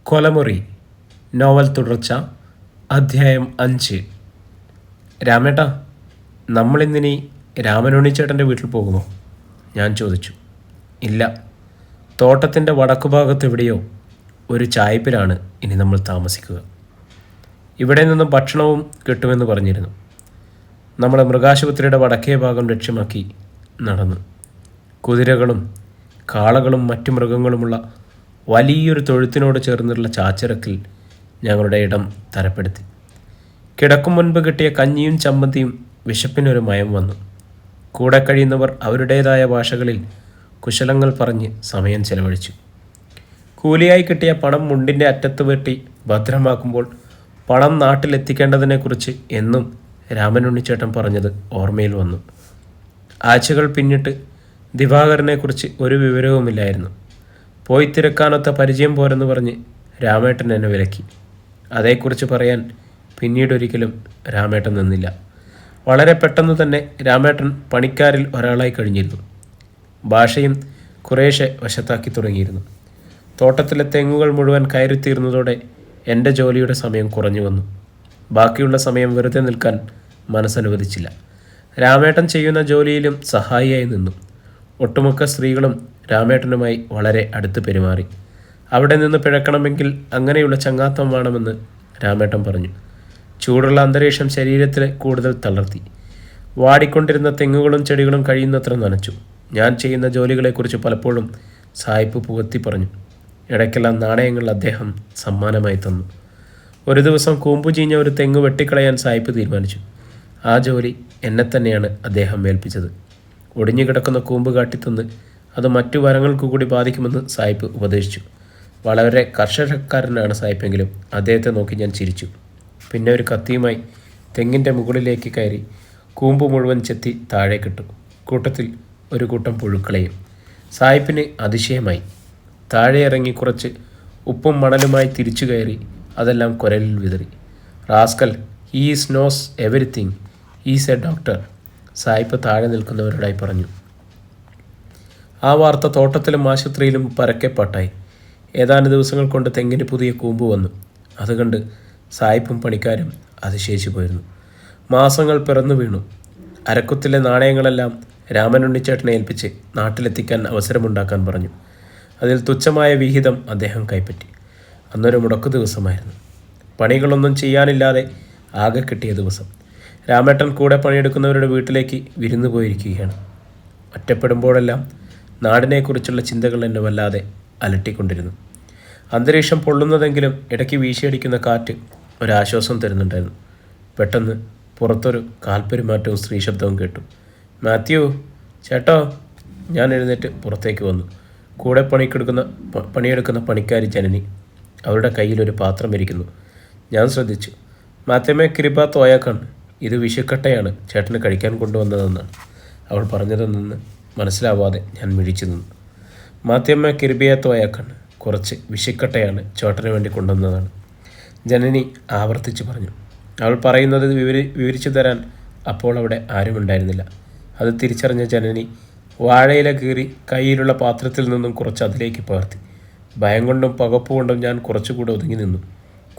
കൊലമുറി novel തുടർച്ച അധ്യായം 5. രാമേട്ടാ, നമ്മളിന്നിനി രാമനുണ്ണിച്ചേട്ടൻ്റെ വീട്ടിൽ പോകുമോ? ഞാൻ ചോദിച്ചു. ഇല്ല, തോട്ടത്തിൻ്റെ വടക്കുഭാഗത്ത് എവിടെയോ ഒരു ചായ്പിലാണ് ഇനി നമ്മൾ താമസിക്കുക. ഇവിടെ നിന്നും ഭക്ഷണവും കിട്ടുമെന്ന് പറഞ്ഞിരുന്നു. നമ്മൾ മൃഗാശുപത്രിയുടെ വടക്കേ ഭാഗം ലക്ഷ്യമാക്കി നടന്നു. കുതിരകളും കാളകളും മറ്റു മൃഗങ്ങളുമുള്ള വലിയൊരു തൊഴുത്തിനോട് ചേർന്നുള്ള ചാച്ചിറക്കിൽ ഞങ്ങളുടെ ഇടം തരപ്പെടുത്തി. കിടക്കും മുൻപ് കിട്ടിയ കഞ്ഞിയും ചമ്മന്തിയും വിശപ്പിനൊരു മയം വന്നു. കൂടെ കഴിയുന്നവർ അവരുടേതായ ഭാഷകളിൽ കുശലങ്ങൾ പറഞ്ഞ് സമയം ചെലവഴിച്ചു. കൂലിയായി കിട്ടിയ പണം മുണ്ടിൻ്റെ അറ്റത്ത് വെട്ടി ഭദ്രമാക്കുമ്പോൾ പണം നാട്ടിലെത്തിക്കേണ്ടതിനെക്കുറിച്ച് എന്നും രാമനുണ്ണിച്ചേട്ടൻ പറഞ്ഞത് ഓർമ്മയിൽ വന്നു. ആഴ്ചകൾ പിന്നിട്ട് ദിവാകരനെക്കുറിച്ച് ഒരു വിവരവുമില്ലായിരുന്നു. പോയി തിരക്കാനൊത്ത പരിചയം പോരെന്ന് പറഞ്ഞ് രാമേട്ടൻ എന്നെ വിലക്കി. അതേക്കുറിച്ച് പറയാൻ പിന്നീടൊരിക്കലും രാമേട്ടൻ നിന്നില്ല. വളരെ പെട്ടെന്ന് തന്നെ രാമേട്ടൻ പണിക്കാരിൽ ഒരാളായി കഴിഞ്ഞിരുന്നു. ഭാഷയും കുറേശ്ശെ വശത്താക്കി തുടങ്ങിയിരുന്നു. തോട്ടത്തിലെ തെങ്ങുകൾ മുഴുവൻ കയറിത്തീർന്നതോടെ എൻ്റെ ജോലിയുടെ സമയം കുറഞ്ഞു വന്നു. ബാക്കിയുള്ള സമയം വെറുതെ നിൽക്കാൻ മനസ്സനുവദിച്ചില്ല. രാമേട്ടൻ ചെയ്യുന്ന ജോലിയിലും സഹായിയായി നിന്നു. ഒട്ടുമുക്ക സ്ത്രീകളും രാമേട്ടനുമായി വളരെ അടുത്ത് പെരുമാറി. അവിടെ നിന്ന് പിഴക്കണമെങ്കിൽ അങ്ങനെയുള്ള ചങ്ങാത്തം വേണമെന്ന് രാമേട്ടൻ പറഞ്ഞു. ചൂടുള്ള അന്തരീക്ഷം ശരീരത്തിൽ കൂടുതൽ തളർത്തി. വാടിക്കൊണ്ടിരുന്ന തെങ്ങുകളും ചെടികളും കഴിയുന്നത്ര നനച്ചു. ഞാൻ ചെയ്യുന്ന ജോലികളെക്കുറിച്ച് പലപ്പോഴും സായിപ്പ് പുകത്തി പറഞ്ഞു. ഇടയ്ക്കെല്ലാം നാണയങ്ങൾ അദ്ദേഹം സമ്മാനമായി തന്നു. ഒരു ദിവസം കൂമ്പു ചീഞ്ഞ ഒരു തെങ്ങ് വെട്ടിക്കളയാൻ സായിപ്പ് തീരുമാനിച്ചു. ആ ജോലി എന്നെ തന്നെയാണ് അദ്ദേഹം ഏൽപ്പിച്ചത്. ഒടിഞ്ഞു കിടക്കുന്ന കൂമ്പ് കാട്ടിത്തന്ന് അത് മറ്റു വരങ്ങൾക്ക് കൂടി ബാധിക്കുമെന്ന് സായിപ്പ് ഉപദേശിച്ചു. വളരെ കർഷകക്കാരനാണ് സായിപ്പെങ്കിലും അദ്ദേഹത്തെ നോക്കി ഞാൻ ചിരിച്ചു. പിന്നെ ഒരു കത്തിയുമായി തെങ്ങിൻ്റെ മുകളിലേക്ക് കയറി കൂമ്പ് മുഴുവൻ ചെത്തി താഴേക്കിട്ടു. കൂട്ടത്തിൽ ഒരു കൂട്ടം പുഴുക്കളെയും. സായിപ്പിന് അതിശയമായി. താഴെ ഇറങ്ങി കുറച്ച് ഉപ്പും മണലുമായി തിരിച്ചു കയറി അതെല്ലാം കുരലിൽ വിതറി. Rascal, he's knows everything, is a doctor, സായിപ്പ് താഴെ നിൽക്കുന്നവരോടായി പറഞ്ഞു. ആ വാർത്ത തോട്ടത്തിലും ആശുപത്രിയിലും പരക്കെ പാട്ടായി. ഏതാനും ദിവസങ്ങൾ കൊണ്ട് തെങ്ങിന് പുതിയ കൂമ്പ് വന്നു. അത് കണ്ട് സായിപ്പും പണിക്കാരും അതിശയിച്ചു പോയിരുന്നു. മാസങ്ങൾ പിറന്നു വീണു. അരക്കുത്തിലെ നാണയങ്ങളെല്ലാം രാമനുണ്ണിച്ചേട്ടനെ ഏൽപ്പിച്ച് നാട്ടിലെത്തിക്കാൻ അവസരമുണ്ടാക്കാൻ പറഞ്ഞു. അതിൽ തുച്ഛമായ വിഹിതം അദ്ദേഹം കൈപ്പറ്റി. അന്നൊരു മുടക്കു ദിവസമായിരുന്നു. പണികളൊന്നും ചെയ്യാനില്ലാതെ ആകെ കിട്ടിയ ദിവസം. രാമേട്ടൻ കൂടെ പണിയെടുക്കുന്നവരുടെ വീട്ടിലേക്ക് വിരുന്നു പോയിരിക്കുകയാണ്. ഒറ്റപ്പെടുമ്പോഴെല്ലാം നാടിനെക്കുറിച്ചുള്ള ചിന്തകൾ എന്നെ വല്ലാതെ അലട്ടിക്കൊണ്ടിരുന്നു. അന്തരീക്ഷം പൊള്ളുന്നതെങ്കിലും ഇടയ്ക്ക് വീശിയടിക്കുന്ന കാറ്റ് ഒരാശ്വാസം തരുന്നുണ്ടായിരുന്നു. പെട്ടെന്ന് പുറത്തൊരു കാൽപ്പെരുമാറ്റവും സ്ത്രീ ശബ്ദവും കേട്ടു. മാത്യു ചേട്ടോ! ഞാൻ എഴുന്നേറ്റ് പുറത്തേക്ക് വന്നു. കൂടെ പണിയെടുക്കുന്ന പണിക്കാരി ജനനി. അവരുടെ കയ്യിലൊരു പാത്രം ഇരിക്കുന്നു. ഞാൻ ശ്രദ്ധിച്ചു. മാത്യമേ കൃപ തോയാക്കാണ്, ഇത് വിഷുക്കട്ടയാണ്, ചേട്ടന് കഴിക്കാൻ കൊണ്ടുവന്നതെന്നാണ് അവൾ പറഞ്ഞതെന്ന് മനസ്സിലാവാതെ ഞാൻ മിഴിച്ചു നിന്നു. മാത്യമ്മ കിരുബിയെ തോയാക്കാണ്, കുറച്ച് വിഷുക്കട്ടയാണ് ചേട്ടന് വേണ്ടി കൊണ്ടുവന്നതാണ്, ജനനി ആവർത്തിച്ച് പറഞ്ഞു. അവൾ പറയുന്നത് വിവരിച്ചു തരാൻ അപ്പോൾ അവിടെ ആരുമുണ്ടായിരുന്നില്ല. അത് തിരിച്ചറിഞ്ഞ ജനനി വാഴയില കീറി കയ്യിലുള്ള പാത്രത്തിൽ നിന്നും കുറച്ച് അതിലേക്ക് പകർത്തി. ഭയം കൊണ്ടും പകപ്പുകൊണ്ടും ഞാൻ കുറച്ചുകൂടെ ഒതുങ്ങി നിന്നു.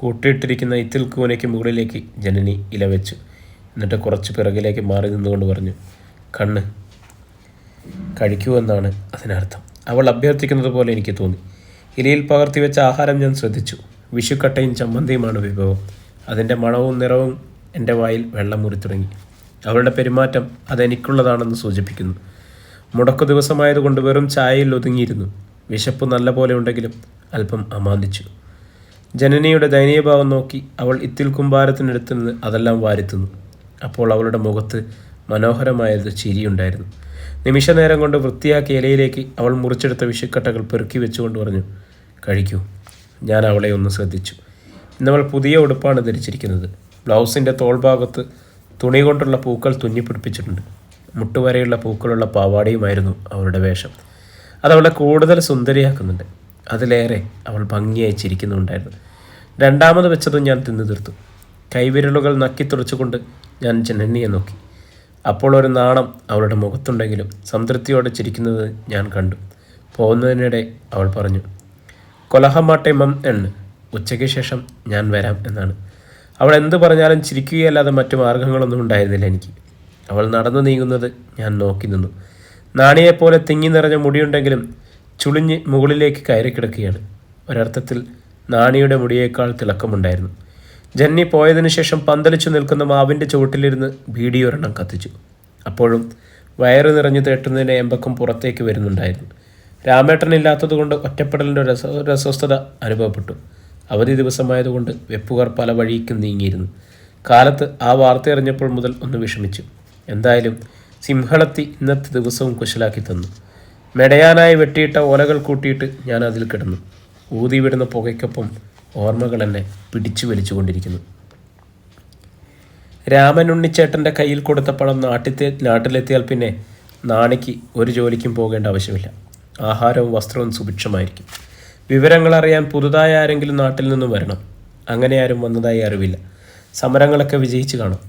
കൂട്ടിയിട്ടിരിക്കുന്ന ഇത്തിൽ കൂനയ്ക്ക് മുകളിലേക്ക് ജനനി ഇല വെച്ചു. എന്നിട്ട് കുറച്ച് പിറകിലേക്ക് മാറി നിന്നുകൊണ്ട് പറഞ്ഞു, കണ്ണ് കഴിക്കൂ എന്നാണ് അതിനർത്ഥം. അവൾ അഭ്യർത്ഥിക്കുന്നത് പോലെ എനിക്ക് തോന്നി. ഇലയിൽ പകർത്തി വെച്ച ആഹാരം ഞാൻ ശ്രദ്ധിച്ചു. വിഷുക്കട്ടയും ചമ്മന്തിയുമാണ് വിഭവം. അതിൻ്റെ മണവും നിറവും എൻ്റെ വായിൽ വെള്ളം മുറി തുടങ്ങി. അവളുടെ പെരുമാറ്റം അതെനിക്കുള്ളതാണെന്ന് സൂചിപ്പിക്കുന്നു. മുടക്കു ദിവസമായതുകൊണ്ട് വെറും ചായയിൽ ഒതുങ്ങിയിരുന്നു. വിശപ്പ് നല്ല പോലെ ഉണ്ടെങ്കിലും അല്പം അമാന്തിച്ചു. ജനനിയുടെ ദയനീയഭാവം നോക്കി അവൾ ഇത്തിൽ കുമ്പാരത്തിനടുത്ത് നിന്ന് അതെല്ലാം വാരിത്തുന്നു. അപ്പോൾ അവളുടെ മുഖത്ത് മനോഹരമായത് ചിരിയുണ്ടായിരുന്നു. നിമിഷ നേരം കൊണ്ട് വൃത്തിയാക്കിയ ഇലയിലേക്ക് അവൾ മുറിച്ചെടുത്ത വിഷുക്കട്ടകൾ പെറുക്കി വെച്ചുകൊണ്ട് പറഞ്ഞു, കഴിക്കൂ. ഞാൻ അവളെ ഒന്ന് ശ്രദ്ധിച്ചു. ഇന്നവൾ പുതിയ ഉടുപ്പാണ് ധരിച്ചിരിക്കുന്നത്. ബ്ലൗസിൻ്റെ തോൾഭാഗത്ത് തുണി കൊണ്ടുള്ള പൂക്കൾ തുന്നിപ്പിടിപ്പിച്ചിട്ടുണ്ട്. മുട്ടുവരെയുള്ള പൂക്കളുള്ള പാവാടിയുമായിരുന്നു അവളുടെ വേഷം. അതവളെ കൂടുതൽ സുന്ദരിയാക്കുന്നുണ്ട്. അതിലേറെ അവൾ ഭംഗിയായി ചിരിക്കുന്നുണ്ടായിരുന്നു. രണ്ടാമത് വെച്ചതും ഞാൻ തിന്നു തീർത്തു. കൈവിരലുകൾ നക്കി തുറച്ചുകൊണ്ട് ഞാൻ ജനനിയെ നോക്കി. അപ്പോൾ ഒരു നാണം അവളുടെ മുഖത്തുണ്ടെങ്കിലും സംതൃപ്തിയോടെ ചിരിക്കുന്നത് ഞാൻ കണ്ടു. പോകുന്നതിനിടെ അവൾ പറഞ്ഞു, കൊലഹമാട്ടെ മം എന്ന് ഉച്ചയ്ക്ക് ശേഷം ഞാൻ വരാം എന്നാണ്. അവൾ എന്ത് പറഞ്ഞാലും ചിരിക്കുകയല്ലാതെ മറ്റു മാർഗങ്ങളൊന്നും ഉണ്ടായിരുന്നില്ല എനിക്ക്. അവൾ നടന്നു നീങ്ങുന്നത് ഞാൻ നോക്കി നിന്നു. നാണിയെപ്പോലെ തിങ്ങി നിറഞ്ഞ മുടിയുണ്ടെങ്കിലും ചുളിഞ്ഞ് മുകളിലേക്ക് കയറി കിടക്കുകയാണ്. ഒരർത്ഥത്തിൽ നാണിയുടെ മുടിയേക്കാൾ തിളക്കമുണ്ടായിരുന്നു. ജന്നി പോയതിനു ശേഷം പന്തലിച്ചു നിൽക്കുന്ന മാവിൻ്റെ ചുവട്ടിലിരുന്ന് ബീഡിയൊരെണ്ണം കത്തിച്ചു. അപ്പോഴും വയറ് നിറഞ്ഞു തേട്ടുന്നതിൻ്റെ എമ്പക്കം പുറത്തേക്ക് വരുന്നുണ്ടായിരുന്നു. രാമേട്ടനില്ലാത്തതുകൊണ്ട് ഒറ്റപ്പെടലിൻ്റെ ഒരു അസ്വസ്ഥത അനുഭവപ്പെട്ടു. അവധി ദിവസമായതുകൊണ്ട് വെപ്പുകാർ പല വഴിക്കും നീങ്ങിയിരുന്നു. കാലത്ത് ആ വാർത്ത അറിഞ്ഞപ്പോൾ മുതൽ ഒന്ന് വിഷമിച്ചു. എന്തായാലും സിംഹളത്തി ഇന്നത്തെ ദിവസവും കുശലാക്കി തന്നു. മെടയാനായി വെട്ടിയിട്ട ഓലകൾ കൂട്ടിയിട്ട് ഞാൻ അതിൽ കിടന്നു. ഊതി വിടുന്ന പുകയ്ക്കൊപ്പം ഓർമ്മകൾ എന്നെ പിടിച്ചു വലിച്ചുകൊണ്ടിരിക്കുന്നു. രാമൻ ഉണ്ണിച്ചേട്ടൻ്റെ കയ്യിൽ കൊടുത്ത പണം നാട്ടിലെത്തിയാൽ പിന്നെ നാണിക്ക് ഒരു ജോലിക്കും പോകേണ്ട ആവശ്യമില്ല. ആഹാരവും വസ്ത്രവും സുഭിക്ഷമായിരിക്കും. വിവരങ്ങൾ അറിയാൻ പുതുതായ ആരെങ്കിലും നാട്ടിൽ നിന്നും വരണം. അങ്ങനെ ആരും വന്നതായി അറിവില്ല. സമരങ്ങളൊക്കെ വിജയിച്ച് കാണും.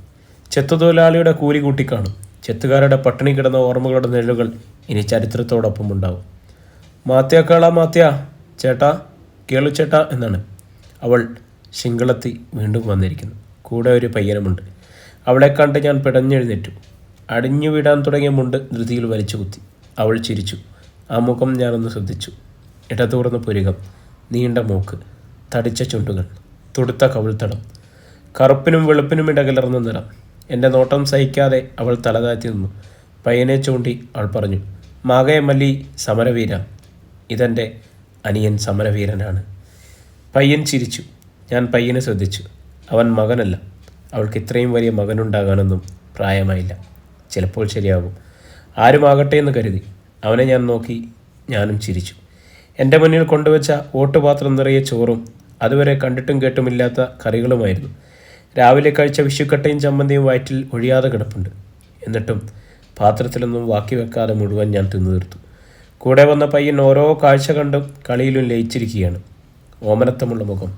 ചെത്തുതൊഴിലാളിയുടെ കൂലി കൂട്ടിക്കാണും. ചെത്തുകാരുടെ പട്ടിണി കിടന്ന ഓർമ്മകളുടെ നിഴലുകൾ ഇനി ചരിത്രത്തോടൊപ്പം ഉണ്ടാവും. മാത്യ ചേട്ടാ, കേളു ചേട്ടാ എന്നാണ്. അവൾ ശിങ്കളത്തി വീണ്ടും വന്നിരിക്കുന്നു. കൂടെ ഒരു പയ്യനുമുണ്ട്. അവളെ കണ്ട് ഞാൻ പിടഞ്ഞെഴുന്നേറ്റു. അടിഞ്ഞു വീടാൻ തുടങ്ങിയ മുണ്ട് ധൃതിയിൽ വലിച്ചു കുത്തി. അവൾ ചിരിച്ചു. ആ മുഖം ഞാനൊന്ന് ശ്രദ്ധിച്ചു. ഇടതൂർന്ന പുരികം, നീണ്ട മൂക്ക്, തടിച്ച ചുണ്ടുകൾ, തുടുത്ത കവിൾത്തടം, കറുപ്പിനും വെളുപ്പിനും ഇടകലർന്ന നിറം. എൻ്റെ നോട്ടം സഹിക്കാതെ അവൾ തലതാഴ്ത്തി നിന്നു. പയ്യനെ ചൂണ്ടി അവൾ പറഞ്ഞു, മാകയമല്ലി സമരവീര, ഇതെൻ്റെ അനിയൻ സമരവീരനാണ്. പയ്യൻ ചിരിച്ചു. ഞാൻ പയ്യനെ ശ്രദ്ധിച്ചു. അവൻ മകനല്ല. അവൾക്ക് ഇത്രയും വലിയ മകനുണ്ടാകാനൊന്നും പ്രായമായില്ല. ചിലപ്പോൾ ശരിയാകും. ആരുമാകട്ടെ എന്ന് കരുതി. അവനെ ഞാൻ നോക്കി. ഞാനും ചിരിച്ചു. എൻ്റെ മുന്നിൽ കൊണ്ടുവച്ച ഓട്ടുപാത്രം നിറയെ ചോറും അതുവരെ കണ്ടിട്ടും കേട്ടുമില്ലാത്ത കറികളുമായിരുന്നു. രാവിലെ കഴിച്ച വിഷുക്കട്ടയും ചമ്മന്തിയും വയറ്റിൽ ഒഴിയാതെ കിടപ്പുണ്ട്. എന്നിട്ടും പാത്രത്തിലൊന്നും ബാക്കി വെക്കാതെ മുഴുവൻ ഞാൻ തിന്നു തീർത്തു. കൂടെ വന്ന പയ്യൻ ഓരോ കാഴ്ച കണ്ടും കളിയിലും ലയിച്ചിരിക്കുകയാണ്. ഓമനത്തമുള്ള മുഖം,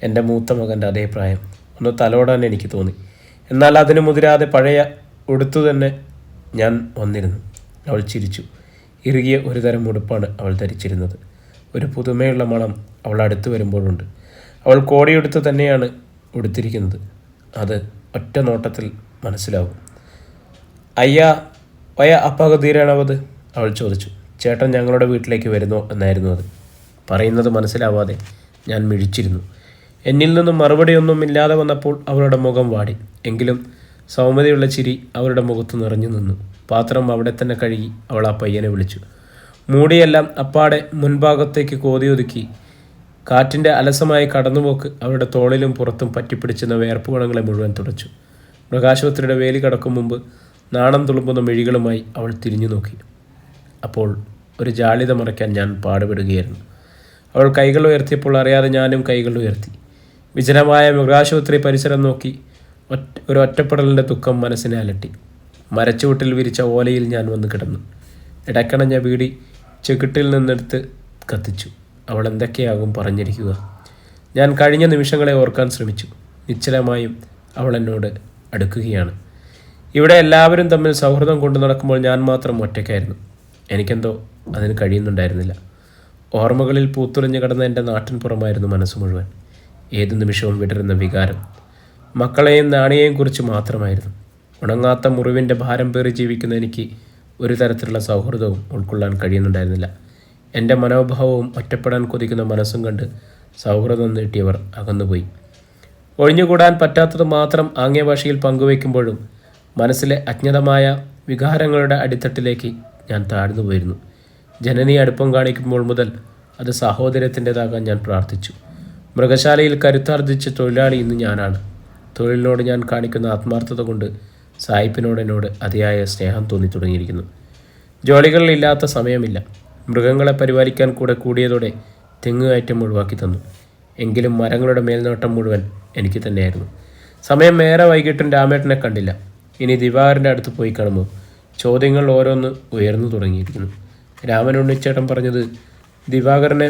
എൻ്റെ മൂത്ത മകൻ്റെ അതേ പ്രായം. ഒന്ന് തലോടാൻ എനിക്ക് തോന്നി. എന്നാൽ അതിന് മുതിരാതെ പഴയ ഉടുത്തു തന്നെ ഞാൻ വന്നിരുന്നു. അവൾ ചിരിച്ചു. ഇറുകിയ ഒരു തരം ഉടുപ്പാണ് അവൾ ധരിച്ചിരുന്നത്. ഒരു പുതുമയുള്ള മണം അവൾ അടുത്ത് വരുമ്പോഴുണ്ട്. അവൾ കോടിയെടുത്ത് തന്നെയാണ് ഉടുത്തിരിക്കുന്നത്. അത് ഒറ്റ നോട്ടത്തിൽ മനസ്സിലാവും. അയ്യാ വയ അപ്പകതീരാണവത്, അവൾ ചോദിച്ചു. ചേട്ടൻ ഞങ്ങളുടെ വീട്ടിലേക്ക് വരുന്നോ എന്നായിരുന്നു അത്. പറയുന്നത് മനസ്സിലാവാതെ ഞാൻ മിഴിച്ചിരുന്നു. എന്നിൽ നിന്നും മറുപടിയൊന്നും ഇല്ലാതെ വന്നപ്പോൾ അവളുടെ മുഖം വാടി. എങ്കിലും സൗമ്യതയുള്ള ചിരി അവളുടെ മുഖത്ത് നിറഞ്ഞു നിന്നു. പാത്രം അവിടെ തന്നെ കഴുകി അവൾ ആ പയ്യനെ വിളിച്ചു. മൂടിയെല്ലാം അപ്പാടെ മുൻഭാഗത്തേക്ക് കോതിയൊതുക്കി. കാറ്റിൻ്റെ അലസമായ കടന്നുപോക്ക് അവരുടെ തോളിലും പുറത്തും പറ്റിപ്പിടിച്ചുന്ന വേർപ്പുകണങ്ങളെ മുഴുവൻ തുടച്ചു. മൃഗാശുപത്രിയുടെ വേലി കടക്കും മുമ്പ് നാണം തുളുമ്പുന്ന മിഴികളുമായി അവൾ തിരിഞ്ഞു നോക്കി. അപ്പോൾ ഒരു ജാള്യത മറയ്ക്കാൻ ഞാൻ പാടുപെടുകയായിരുന്നു. അവൾ കൈകൾ ഉയർത്തിയപ്പോൾ അറിയാതെ ഞാനും കൈകൾ ഉയർത്തി. വിജനമായ മൃഗാശുപത്രി പരിസരം നോക്കി ഒരു ഒറ്റപ്പെടലിൻ്റെ ദുഃഖം മനസ്സിനെ അലട്ടി. മരച്ചുവട്ടിൽ വിരിച്ച ഓലയിൽ ഞാൻ വന്ന് കിടന്നു. ഇടക്കണഞ്ഞ ബീഡി ചെകിട്ടിൽ നിന്നെടുത്ത് കത്തിച്ചു. അവൾ എന്തൊക്കെയാകും പറഞ്ഞിരിക്കുക. ഞാൻ കഴിഞ്ഞ നിമിഷങ്ങളെ ഓർക്കാൻ ശ്രമിച്ചു. നിശ്ചലമായും അവൾ എന്നോട് അടുക്കുകയാണ്. ഇവിടെ എല്ലാവരും തമ്മിൽ സൗഹൃദം കൊണ്ടു നടക്കുമ്പോൾ ഞാൻ മാത്രം ഒറ്റയ്ക്കായിരുന്നു. എനിക്കെന്തോ അതിന് കഴിയുന്നുണ്ടായിരുന്നില്ല. ഓർമ്മകളിൽ പൂത്തുറിഞ്ഞു കിടന്ന എൻ്റെ നാട്ടിൻ പുറമായിരുന്നു മനസ്സ് മുഴുവൻ. ഏതു നിമിഷവും വിടരുന്ന വികാരം മക്കളെയും നാണിയെയും കുറിച്ച് മാത്രമായിരുന്നു. ഉണങ്ങാത്ത മുറിവിൻ്റെ ഭാരം പേറി ജീവിക്കുന്ന എനിക്ക് ഒരു തരത്തിലുള്ള സൗഹൃദവും ഉൾക്കൊള്ളാൻ കഴിയുന്നുണ്ടായിരുന്നില്ല. എൻ്റെ മനോഭാവവും ഒറ്റപ്പെടാൻ കൊതിക്കുന്ന മനസ്സും കണ്ട് സൗഹൃദം നീട്ടിയവർ അകന്നുപോയി. ഒഴിഞ്ഞുകൂടാൻ പറ്റാത്തത് മാത്രം ആംഗ്യഭാഷയിൽ പങ്കുവയ്ക്കുമ്പോഴും മനസ്സിലെ അജ്ഞതമായ വികാരങ്ങളുടെ അടിത്തട്ടിലേക്ക് ഞാൻ താഴ്ന്നു പോയിരുന്നു. ജനനി അടുപ്പം കാണിക്കുമ്പോൾ മുതൽ അത് സഹോദര്യത്തിൻ്റെതാകാൻ ഞാൻ പ്രാർത്ഥിച്ചു. മൃഗശാലയിൽ കരുത്താർജിച്ച തൊഴിലാളി ഇന്ന് ഞാനാണ്. തൊഴിലിനോട് ഞാൻ കാണിക്കുന്ന ആത്മാർത്ഥത കൊണ്ട് സായിപ്പിനോട് എന്നോട് അതിയായ സ്നേഹം തോന്നി തുടങ്ങിയിരിക്കുന്നു. ജോലികളിലില്ലാത്ത സമയമില്ല. മൃഗങ്ങളെ പരിപാലിക്കാൻ കൂടിയതോടെ തെങ്ങുകയറ്റം ഒഴിവാക്കി തന്നു. എങ്കിലും മരങ്ങളുടെ മേൽനോട്ടം മുഴുവൻ എനിക്ക് തന്നെയായിരുന്നു. സമയം ഏറെ വൈകിട്ടും രാമേട്ടനെ കണ്ടില്ല. ഇനി ദിവാകരൻ്റെ അടുത്ത് പോയി കാണുമോ? ചോദ്യങ്ങൾ ഓരോന്ന് ഉയർന്നു തുടങ്ങിയിരിക്കുന്നു. രാമൻ ഉണ്ണിച്ചേട്ടൻ പറഞ്ഞത് ദിവാകരനെ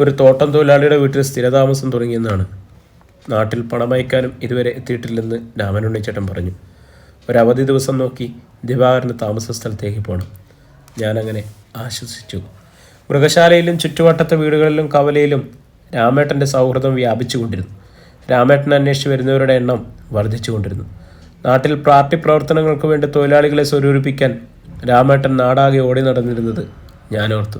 ഒരു തോട്ടം തൊഴിലാളിയുടെ വീട്ടിൽ സ്ഥിരതാമസം തുടങ്ങിയെന്നാണ്. നാട്ടിൽ പണമയക്കാനും ഇതുവരെ എത്തിയിട്ടില്ലെന്ന് രാമൻ ഉണ്ണിച്ചേട്ടൻ പറഞ്ഞു. ഒരവധി ദിവസം നോക്കി ദിവാകരൻ്റെ താമസ സ്ഥലത്തേക്ക് പോകണം. ഞാനങ്ങനെ ആശ്വസിച്ചു. മൃഗശാലയിലും ചുറ്റുവട്ടത്തെ വീടുകളിലും കവലയിലും രാമേട്ടൻ്റെ സൗഹൃദം വ്യാപിച്ചുകൊണ്ടിരുന്നു. രാമേട്ടൻ അന്വേഷിച്ച് വരുന്നവരുടെ എണ്ണം വർദ്ധിച്ചുകൊണ്ടിരുന്നു. നാട്ടിൽ പാർട്ടി പ്രവർത്തനങ്ങൾക്ക് വേണ്ടി തൊഴിലാളികളെ സ്വരൂപിക്കാൻ രാമേട്ടൻ നാടാകെ ഓടി നടന്നിരുന്നത് ഞാനോർത്തു.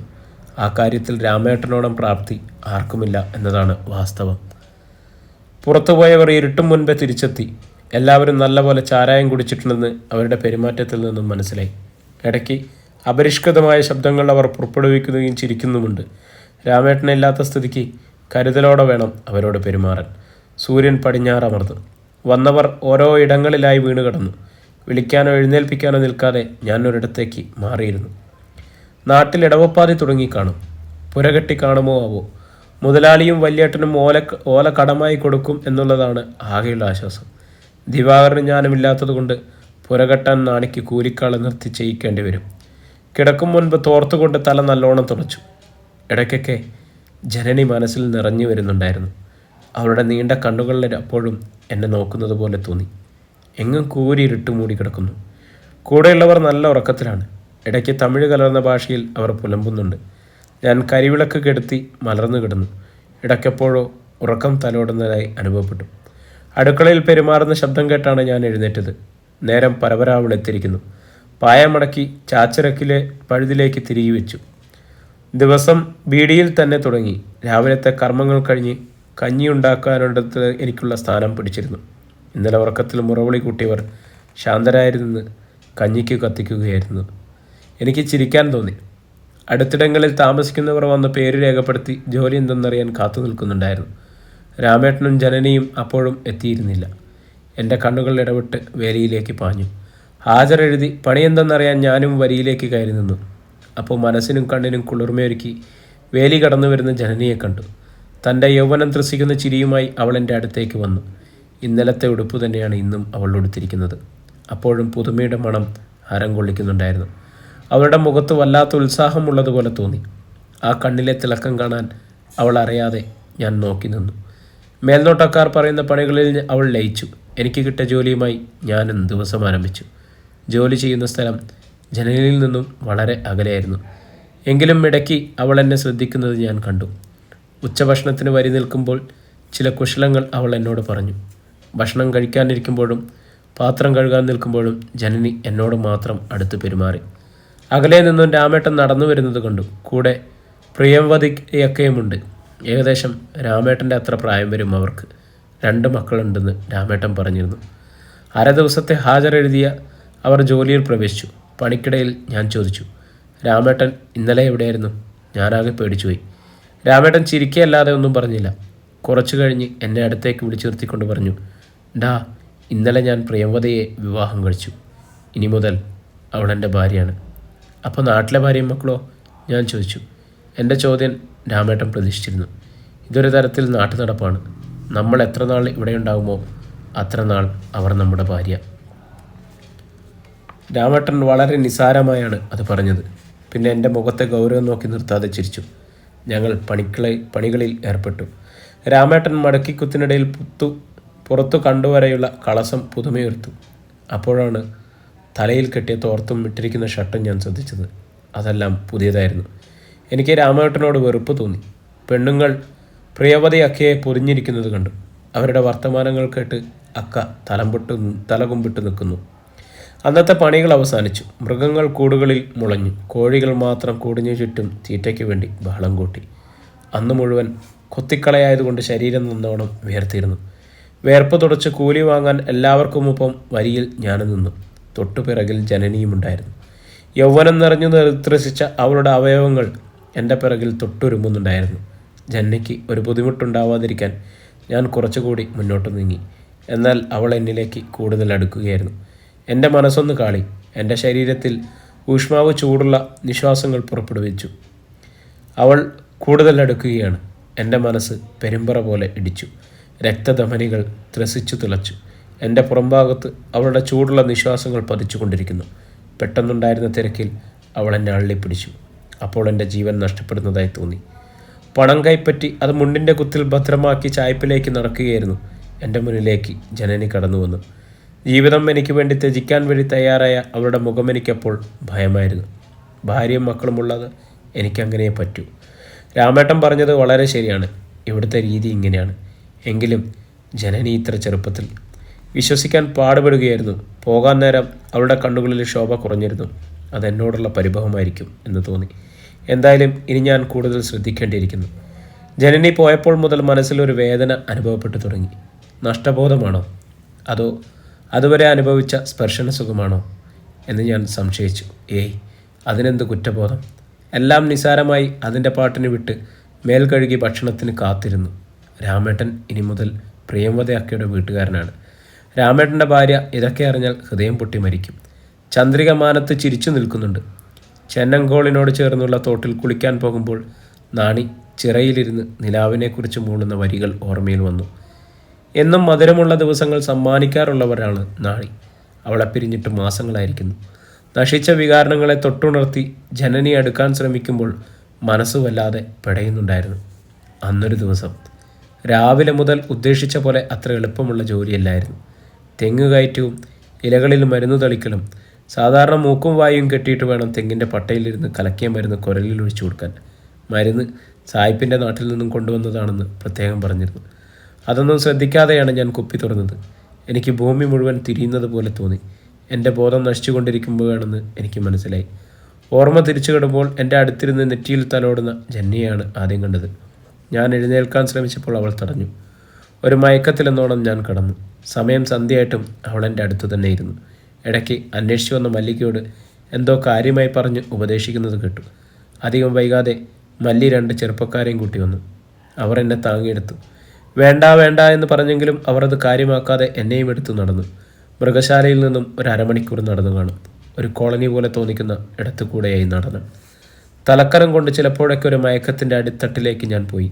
ആ കാര്യത്തിൽ രാമേട്ടനോളം പ്രാപ്തി ആർക്കുമില്ല എന്നതാണ് വാസ്തവം. പുറത്തുപോയവർ ഇരുട്ടും മുൻപേ തിരിച്ചെത്തി. എല്ലാവരും നല്ലപോലെ ചാരായം കുടിച്ചിട്ടുണ്ടെന്ന് അവരുടെ പെരുമാറ്റത്തിൽ നിന്നും മനസ്സിലായി. ഇടയ്ക്ക് അപരിഷ്കൃതമായ ശബ്ദങ്ങൾ അവർ പുറപ്പെടുവിക്കുകയും ചിരിക്കുന്നുമുണ്ട്. രാമേട്ടനില്ലാത്ത സ്ഥിതിക്ക് കരുതലോടെ വേണം അവരോട് പെരുമാറാൻ. സൂര്യൻ പടിഞ്ഞാറമർന്നു. വന്നവർ ഓരോ ഇടങ്ങളിലായി വീണ് കിടന്നു. വിളിക്കാനോ എഴുന്നേൽപ്പിക്കാനോ നിൽക്കാതെ ഞാൻ ഒരിടത്തേക്ക് മാറിയിരുന്നു. നാട്ടിൽ ഇടവപ്പാതി തുടങ്ങിക്കാണും. പുരകെട്ടി കാണുമോ ആവോ. മുതലാളിയും വല്യേട്ടനും ഓല കടമായി കൊടുക്കും എന്നുള്ളതാണ് ആകെയുള്ള ആശ്വാസം. ദിവാകരനും ഞാനുമില്ലാത്തതുകൊണ്ട് പുരകെട്ടാൻ നാണിക്ക് കൂലിക്കാളെ നിർത്തി ചെയ്യിക്കേണ്ടി വരും. കിടക്കും മുൻപ് തോർത്തുകൊണ്ട് തല നല്ലോണം തുടച്ചു. ഇടയ്ക്കൊക്കെ ജനനി മനസ്സിൽ നിറഞ്ഞു വരുന്നുണ്ടായിരുന്നു. അവളുടെ നീണ്ട കണ്ണുകളിൽ അപ്പോഴും എന്നെ നോക്കുന്നത് പോലെ തോന്നി. എങ്ങും കൂരി ഇരുട്ട് മൂടി കിടക്കുന്നു. കൂടെയുള്ളവർ നല്ല ഉറക്കത്തിലാണ്. ഇടയ്ക്ക് തമിഴ് കലർന്ന ഭാഷയിൽ അവർ പുലമ്പുന്നുണ്ട്. ഞാൻ കരിവിളക്ക് കെടുത്തി മലർന്നു കിടന്നു. ഇടയ്ക്കെപ്പോഴോ ഉറക്കം തലോടുന്നതായി അനുഭവപ്പെട്ടു. അടുക്കളയിൽ പെരുമാറുന്ന ശബ്ദം കേട്ടാണ് ഞാൻ എഴുന്നേറ്റത്. നേരം പരപരാവിളെത്തിരിക്കുന്നു. പായ മടക്കി ചാച്ചിറക്കിലെ പഴുതിലേക്ക് തിരികെ വെച്ചു. ദിവസം ബീഡിയിൽ തന്നെ തുടങ്ങി. രാവിലത്തെ കർമ്മങ്ങൾ കഴിഞ്ഞ് കഞ്ഞി ഉണ്ടാക്കാനിടത്ത് എനിക്കുള്ള സ്ഥാനം പിടിച്ചിരുന്നു. ഇന്നലെ ഉറക്കത്തിൽ മുറവിളി കൂട്ടിയവർ ശാന്തരായിരുന്ന് കഞ്ഞിക്ക് കത്തിക്കുകയായിരുന്നു. എനിക്ക് ചിരിക്കാൻ തോന്നി. അടുത്തിടങ്ങളിൽ താമസിക്കുന്നവർ വന്ന് പേര് രേഖപ്പെടുത്തി ജോലി എന്തെന്നറിയാൻ കാത്തു നിൽക്കുന്നുണ്ടായിരുന്നു. രാമേട്ടനും ജനനിയും അപ്പോഴും എത്തിയിരുന്നില്ല. എൻ്റെ കണ്ണുകൾ ഇടവിട്ട് വേലിയിലേക്ക് പാഞ്ഞു. ഹാജർ എഴുതി പണിയെന്തെന്നറിയാൻ ഞാനും വരിയിലേക്ക് കയറി നിന്നു. അപ്പോൾ മനസ്സിനും കണ്ണിനും കുളിർമയൊരുക്കി വേലി കടന്നു വരുന്ന ജനനിയെ കണ്ടു. തൻ്റെ യൗവനം ത്രസിക്കുന്ന ചിരിയുമായി അവൾ എൻ്റെ അടുത്തേക്ക് വന്നു. ഇന്നലത്തെ ഉടുപ്പ് തന്നെയാണ് ഇന്നും അവൾ ഉടുത്തിരിക്കുന്നത്. അപ്പോഴും പുതുമയുടെ മണം ഹരം കൊള്ളിക്കുന്നുണ്ടായിരുന്നു. അവളുടെ മുഖത്ത് വല്ലാത്ത ഉത്സാഹമുള്ളതുപോലെ തോന്നി. ആ കണ്ണിലെ തിളക്കം കാണാൻ അവൾ അറിയാതെ ഞാൻ നോക്കി നിന്നു. മേൽനോട്ടക്കാർ പറയുന്ന പണികളിൽ അവൾ ലയിച്ചു. എനിക്ക് കിട്ടിയ ജോലിയുമായി ഞാനും ദിവസം ആരംഭിച്ചു. ജോലി ചെയ്യുന്ന സ്ഥലം ജനലിൽ നിന്നും വളരെ അകലെയായിരുന്നു. എങ്കിലും ഇടയ്ക്ക് അവൾ എന്നെ ശ്രദ്ധിക്കുന്നത് ഞാൻ കണ്ടു. ഉച്ചഭക്ഷണത്തിന് വരി നിൽക്കുമ്പോൾ ചില കുശലങ്ങൾ അവൾ എന്നോട് പറഞ്ഞു. ഭക്ഷണം കഴിക്കാനിരിക്കുമ്പോഴും പാത്രം കഴുകാൻ നിൽക്കുമ്പോഴും ജനനി എന്നോട് മാത്രം അടുത്ത് പെരുമാറി. അകലെ നിന്നും രാമേട്ടൻ നടന്നു വരുന്നത് കണ്ടു. കൂടെ പ്രിയംവതിയൊക്കെയുമുണ്ട്. ഏകദേശം രാമേട്ടൻ്റെ അത്ര പ്രായം വരും അവർക്ക്. 2 മക്കളുണ്ടെന്ന് രാമേട്ടൻ പറഞ്ഞിരുന്നു. അര ദിവസത്തെ ഹാജർ എഴുതിയ അവർ ജോലിയിൽ പ്രവേശിച്ചു. പണിക്കിടയിൽ ഞാൻ ചോദിച്ചു, രാമേട്ടൻ ഇന്നലെ എവിടെയായിരുന്നു? ഞാനാകെ പേടിച്ചുപോയി. രാമേട്ടൻ ചിരിക്കുകയല്ലാതെ ഒന്നും പറഞ്ഞില്ല. കുറച്ചു കഴിഞ്ഞ് എന്നെ അടുത്തേക്ക് വിളിച്ചു നിർത്തിക്കൊണ്ട് പറഞ്ഞു, ഡാ, ഇന്നലെ ഞാൻ പ്രിയംവതയെ വിവാഹം കഴിച്ചു. ഇനി മുതൽ അവൾ എൻ്റെ ഭാര്യയാണ്. അപ്പോൾ നാട്ടിലെ ഭാര്യയും മക്കളോ? ഞാൻ ചോദിച്ചു. എൻ്റെ ചോദ്യം രാമേട്ടൻ പ്രതീക്ഷിച്ചിരുന്നു. ഇതൊരു തരത്തിൽ നാട്ടു നടപ്പാണ്. നമ്മൾ എത്ര നാൾ ഇവിടെ ഉണ്ടാകുമോ അത്ര നാൾ അവർ നമ്മുടെ ഭാര്യ. രാമേട്ടൻ വളരെ നിസാരമായാണ് അത് പറഞ്ഞത്. പിന്നെ എൻ്റെ മുഖത്തെ ഗൗരവം നോക്കി നിർത്താതെ ചിരിച്ചു. ഞങ്ങൾ പണികളിൽ ഏർപ്പെട്ടു. രാമേട്ടൻ മടക്കിക്കുത്തിനിടയിൽ പുറത്തു കണ്ടുവരെയുള്ള കളസം പുതുമയുയർത്തു. അപ്പോഴാണ് തലയിൽ കെട്ടിയ തോർത്തും ഇട്ടിരിക്കുന്ന ഷർട്ടും ഞാൻ ശ്രദ്ധിച്ചത്. അതെല്ലാം പുതിയതായിരുന്നു. എനിക്ക് രാമേട്ടനോട് വെറുപ്പ് തോന്നി. പെണ്ണുങ്ങൾ പ്രിയവതി അക്കയെ പൊതിഞ്ഞിരിക്കുന്നത് കണ്ടു. അവരുടെ വർത്തമാനങ്ങൾ കേട്ട് അക്ക തലകുമ്പിട്ട് നിൽക്കുന്നു. അന്നത്തെ പണികൾ അവസാനിച്ചു. മൃഗങ്ങൾ കൂടുകളിൽ മുളഞ്ഞു. കോഴികൾ മാത്രം കൂടിനു ചുറ്റും തീറ്റയ്ക്ക് വേണ്ടി ബഹളം കൂട്ടി. അന്ന് മുഴുവൻ കൊത്തിക്കളയായതുകൊണ്ട് ശരീരം നന്നോണം വിയർത്തിരുന്നു. വേർപ്പ് തുടച്ച് കൂലി വാങ്ങാൻ എല്ലാവർക്കുമൊപ്പം വരിയിൽ ഞാൻ നിന്നു. തൊട്ടുപിറകിൽ ജനനിയുമുണ്ടായിരുന്നു. യൗവനം നിറഞ്ഞു ത്രസിച്ച അവളുടെ അവയവങ്ങൾ എൻ്റെ പിറകിൽ തൊട്ടുരുമുന്നുണ്ടായിരുന്നു. ജനനിക്ക് ഒരു ബുദ്ധിമുട്ടുണ്ടാവാതിരിക്കാൻ ഞാൻ കുറച്ചുകൂടി മുന്നോട്ട് നീങ്ങി. എന്നാൽ അവൾ എന്നിലേക്ക് കൂടുതൽ അടുക്കുകയായിരുന്നു. എൻ്റെ മനസ്സൊന്ന് കാളി. എൻ്റെ ശരീരത്തിൽ ഊഷ്മാവ് ചൂടുള്ള നിശ്വാസങ്ങൾ പുറപ്പെടുവിച്ചു. അവൾ കൂടുതൽ അടുക്കുകയാണ്. എൻ്റെ മനസ്സ് പെരുമ്പറ പോലെ ഇടിച്ചു. രക്തധമനികൾ ത്രസിച്ചു തിളച്ചു. എൻ്റെ പുറംഭാഗത്ത് അവളുടെ ചൂടുള്ള നിശ്വാസങ്ങൾ പതിച്ചുകൊണ്ടിരിക്കുന്നു. പെട്ടെന്നുണ്ടായിരുന്ന തിരക്കിൽ അവൾ എന്നെ അള്ളിപ്പിടിച്ചു. അപ്പോൾ എൻ്റെ ജീവൻ നഷ്ടപ്പെടുന്നതായി തോന്നി. പണം കൈപ്പറ്റി അത് മുണ്ടിൻ്റെ കുത്തിൽ ഭദ്രമാക്കി ചായ്പിലേക്ക് നടക്കുകയായിരുന്നു. എൻ്റെ മുന്നിലേക്ക് ജനനി കടന്നു വന്നു. ജീവിതം എനിക്ക് വേണ്ടി ത്യജിക്കാൻ വേണ്ടി തയ്യാറായ അവളുടെ മുഖം എനിക്കപ്പോൾ ഭയമായിരുന്നു. ഭാര്യയും മക്കളുമുള്ളത് എനിക്കങ്ങനെ പറ്റൂ. രാമേട്ടൻ പറഞ്ഞത് വളരെ ശരിയാണ്. ഇവിടുത്തെ രീതി ഇങ്ങനെയാണ്. എങ്കിലും ജനനി ഇത്ര ചെറുപ്പത്തിൽ വിശ്വസിക്കാൻ പാടുപെടുകയായിരുന്നു. പോകാൻ നേരം അവളുടെ കണ്ണുകളിൽ ശോഭ കുറഞ്ഞിരുന്നു. അതെന്നോടുള്ള പരിഭവമായിരിക്കും എന്ന് തോന്നി. എന്തായാലും ഇനി ഞാൻ കൂടുതൽ ശ്രദ്ധിക്കേണ്ടിയിരിക്കുന്നു. ജനനി പോയപ്പോൾ മുതൽ മനസ്സിലൊരു വേദന അനുഭവപ്പെട്ടു തുടങ്ങി. നഷ്ടബോധമാണോ, അതോ അതുവരെ അനുഭവിച്ച സ്പർശന സുഖമാണോ എന്ന് ഞാൻ സംശയിച്ചു. ഏയ്, അതിനെന്ത് കുറ്റബോധം. എല്ലാം നിസാരമായി അതിൻ്റെ പാട്ടിന് വിട്ട് മേൽ കഴുകി ഭക്ഷണത്തിന് കാത്തിരുന്നു. രാമേട്ടൻ ഇനി മുതൽ പ്രിയംവദയക്കയുടെ വീട്ടുകാരനാണ്. രാമേട്ടൻ്റെ ഭാര്യ ഇതൊക്കെ അറിഞ്ഞാൽ ഹൃദയം പൊട്ടി മരിക്കും. ചന്ദ്രിക മാനത്ത് ചിരിച്ചു നിൽക്കുന്നുണ്ട്. ചെന്നങ്കോളിനോട് ചേർന്നുള്ള തോട്ടിൽ കുളിക്കാൻ പോകുമ്പോൾ നാണി ചിറയിലിരുന്ന് നിലാവിനെക്കുറിച്ച് മൂളുന്ന വരികൾ ഓർമ്മയിൽ വന്നു. എന്നും മധുരമുള്ള ദിവസങ്ങൾ സമ്മാനിക്കാറുള്ളവരാണ് നാണി. അവളെ പിരിഞ്ഞിട്ട് മാസങ്ങളായിരിക്കുന്നു. നശിച്ച വികാരണങ്ങളെ തൊട്ടുണർത്തി ജനനി അടുക്കാൻ ശ്രമിക്കുമ്പോൾ മനസ്സ് വല്ലാതെ പിടയുന്നുണ്ടായിരുന്നു. അന്നൊരു ദിവസം രാവിലെ മുതൽ ഉദ്ദേശിച്ച പോലെ അത്ര എളുപ്പമുള്ള ജോലിയല്ലായിരുന്നു. തെങ്ങ് കയറ്റവും ഇലകളിൽ മരുന്ന് തളിക്കലും. സാധാരണ മൂക്കും വായും കെട്ടിയിട്ട് വേണം തെങ്ങിൻ്റെ പട്ടയിലിരുന്ന് കലക്കിയ മരുന്ന് കുരലിൽ ഒഴിച്ചു കൊടുക്കാൻ. മരുന്ന് സായിപ്പിൻ്റെ നാട്ടിൽ നിന്നും കൊണ്ടുവന്നതാണെന്ന് പ്രത്യേകം പറഞ്ഞിരുന്നു. അതൊന്നും ശ്രദ്ധിക്കാതെയാണ് ഞാൻ കുപ്പി തുറന്നത്. എനിക്ക് ഭൂമി മുഴുവൻ തിരിയുന്നത് പോലെ തോന്നി. എൻ്റെ ബോധം നശിച്ചുകൊണ്ടിരിക്കുമ്പോഴാണെന്ന് എനിക്ക് മനസ്സിലായി. ഓർമ്മ തിരിച്ചു കിടുമ്പോൾ എൻ്റെ അടുത്തിരുന്ന് നെറ്റിയിൽ തലോടുന്ന ജന്നിയാണ് ആദ്യം കണ്ടത്. ഞാൻ എഴുന്നേൽക്കാൻ ശ്രമിച്ചപ്പോൾ അവൾ തടഞ്ഞു. ഒരു മയക്കത്തിലെന്നോണം ഞാൻ കടന്നു. സമയം സന്ധ്യയായിട്ടും അവൾ എൻ്റെ അടുത്ത് തന്നെ ഇരുന്നു. ഇടയ്ക്ക് അന്വേഷിച്ചു വന്ന മല്ലികയോട് എന്തോ കാര്യമായി പറഞ്ഞ് ഉപദേശിക്കുന്നത് കേട്ടു. അധികം വൈകാതെ മല്ലി 2 ചെറുപ്പക്കാരെയും കൂട്ടി വന്നു. അവർ എന്നെ താങ്ങിയെടുത്തു. വേണ്ട വേണ്ട എന്ന് പറഞ്ഞെങ്കിലും അവർ അത് കാര്യമാക്കാതെ എന്നെയും എടുത്തു നടന്നു. മൃഗശാലയിൽ നിന്നും ഒരു അരമണിക്കൂർ നടന്നു കാണും. ഒരു കോളനി പോലെ തോന്നിക്കുന്ന ഇടത്തു കൂടെയായി നടനം. തലക്കരം കൊണ്ട് ചിലപ്പോഴൊക്കെ ഒരു മയക്കത്തിൻ്റെ അടിത്തട്ടിലേക്ക് ഞാൻ പോയി.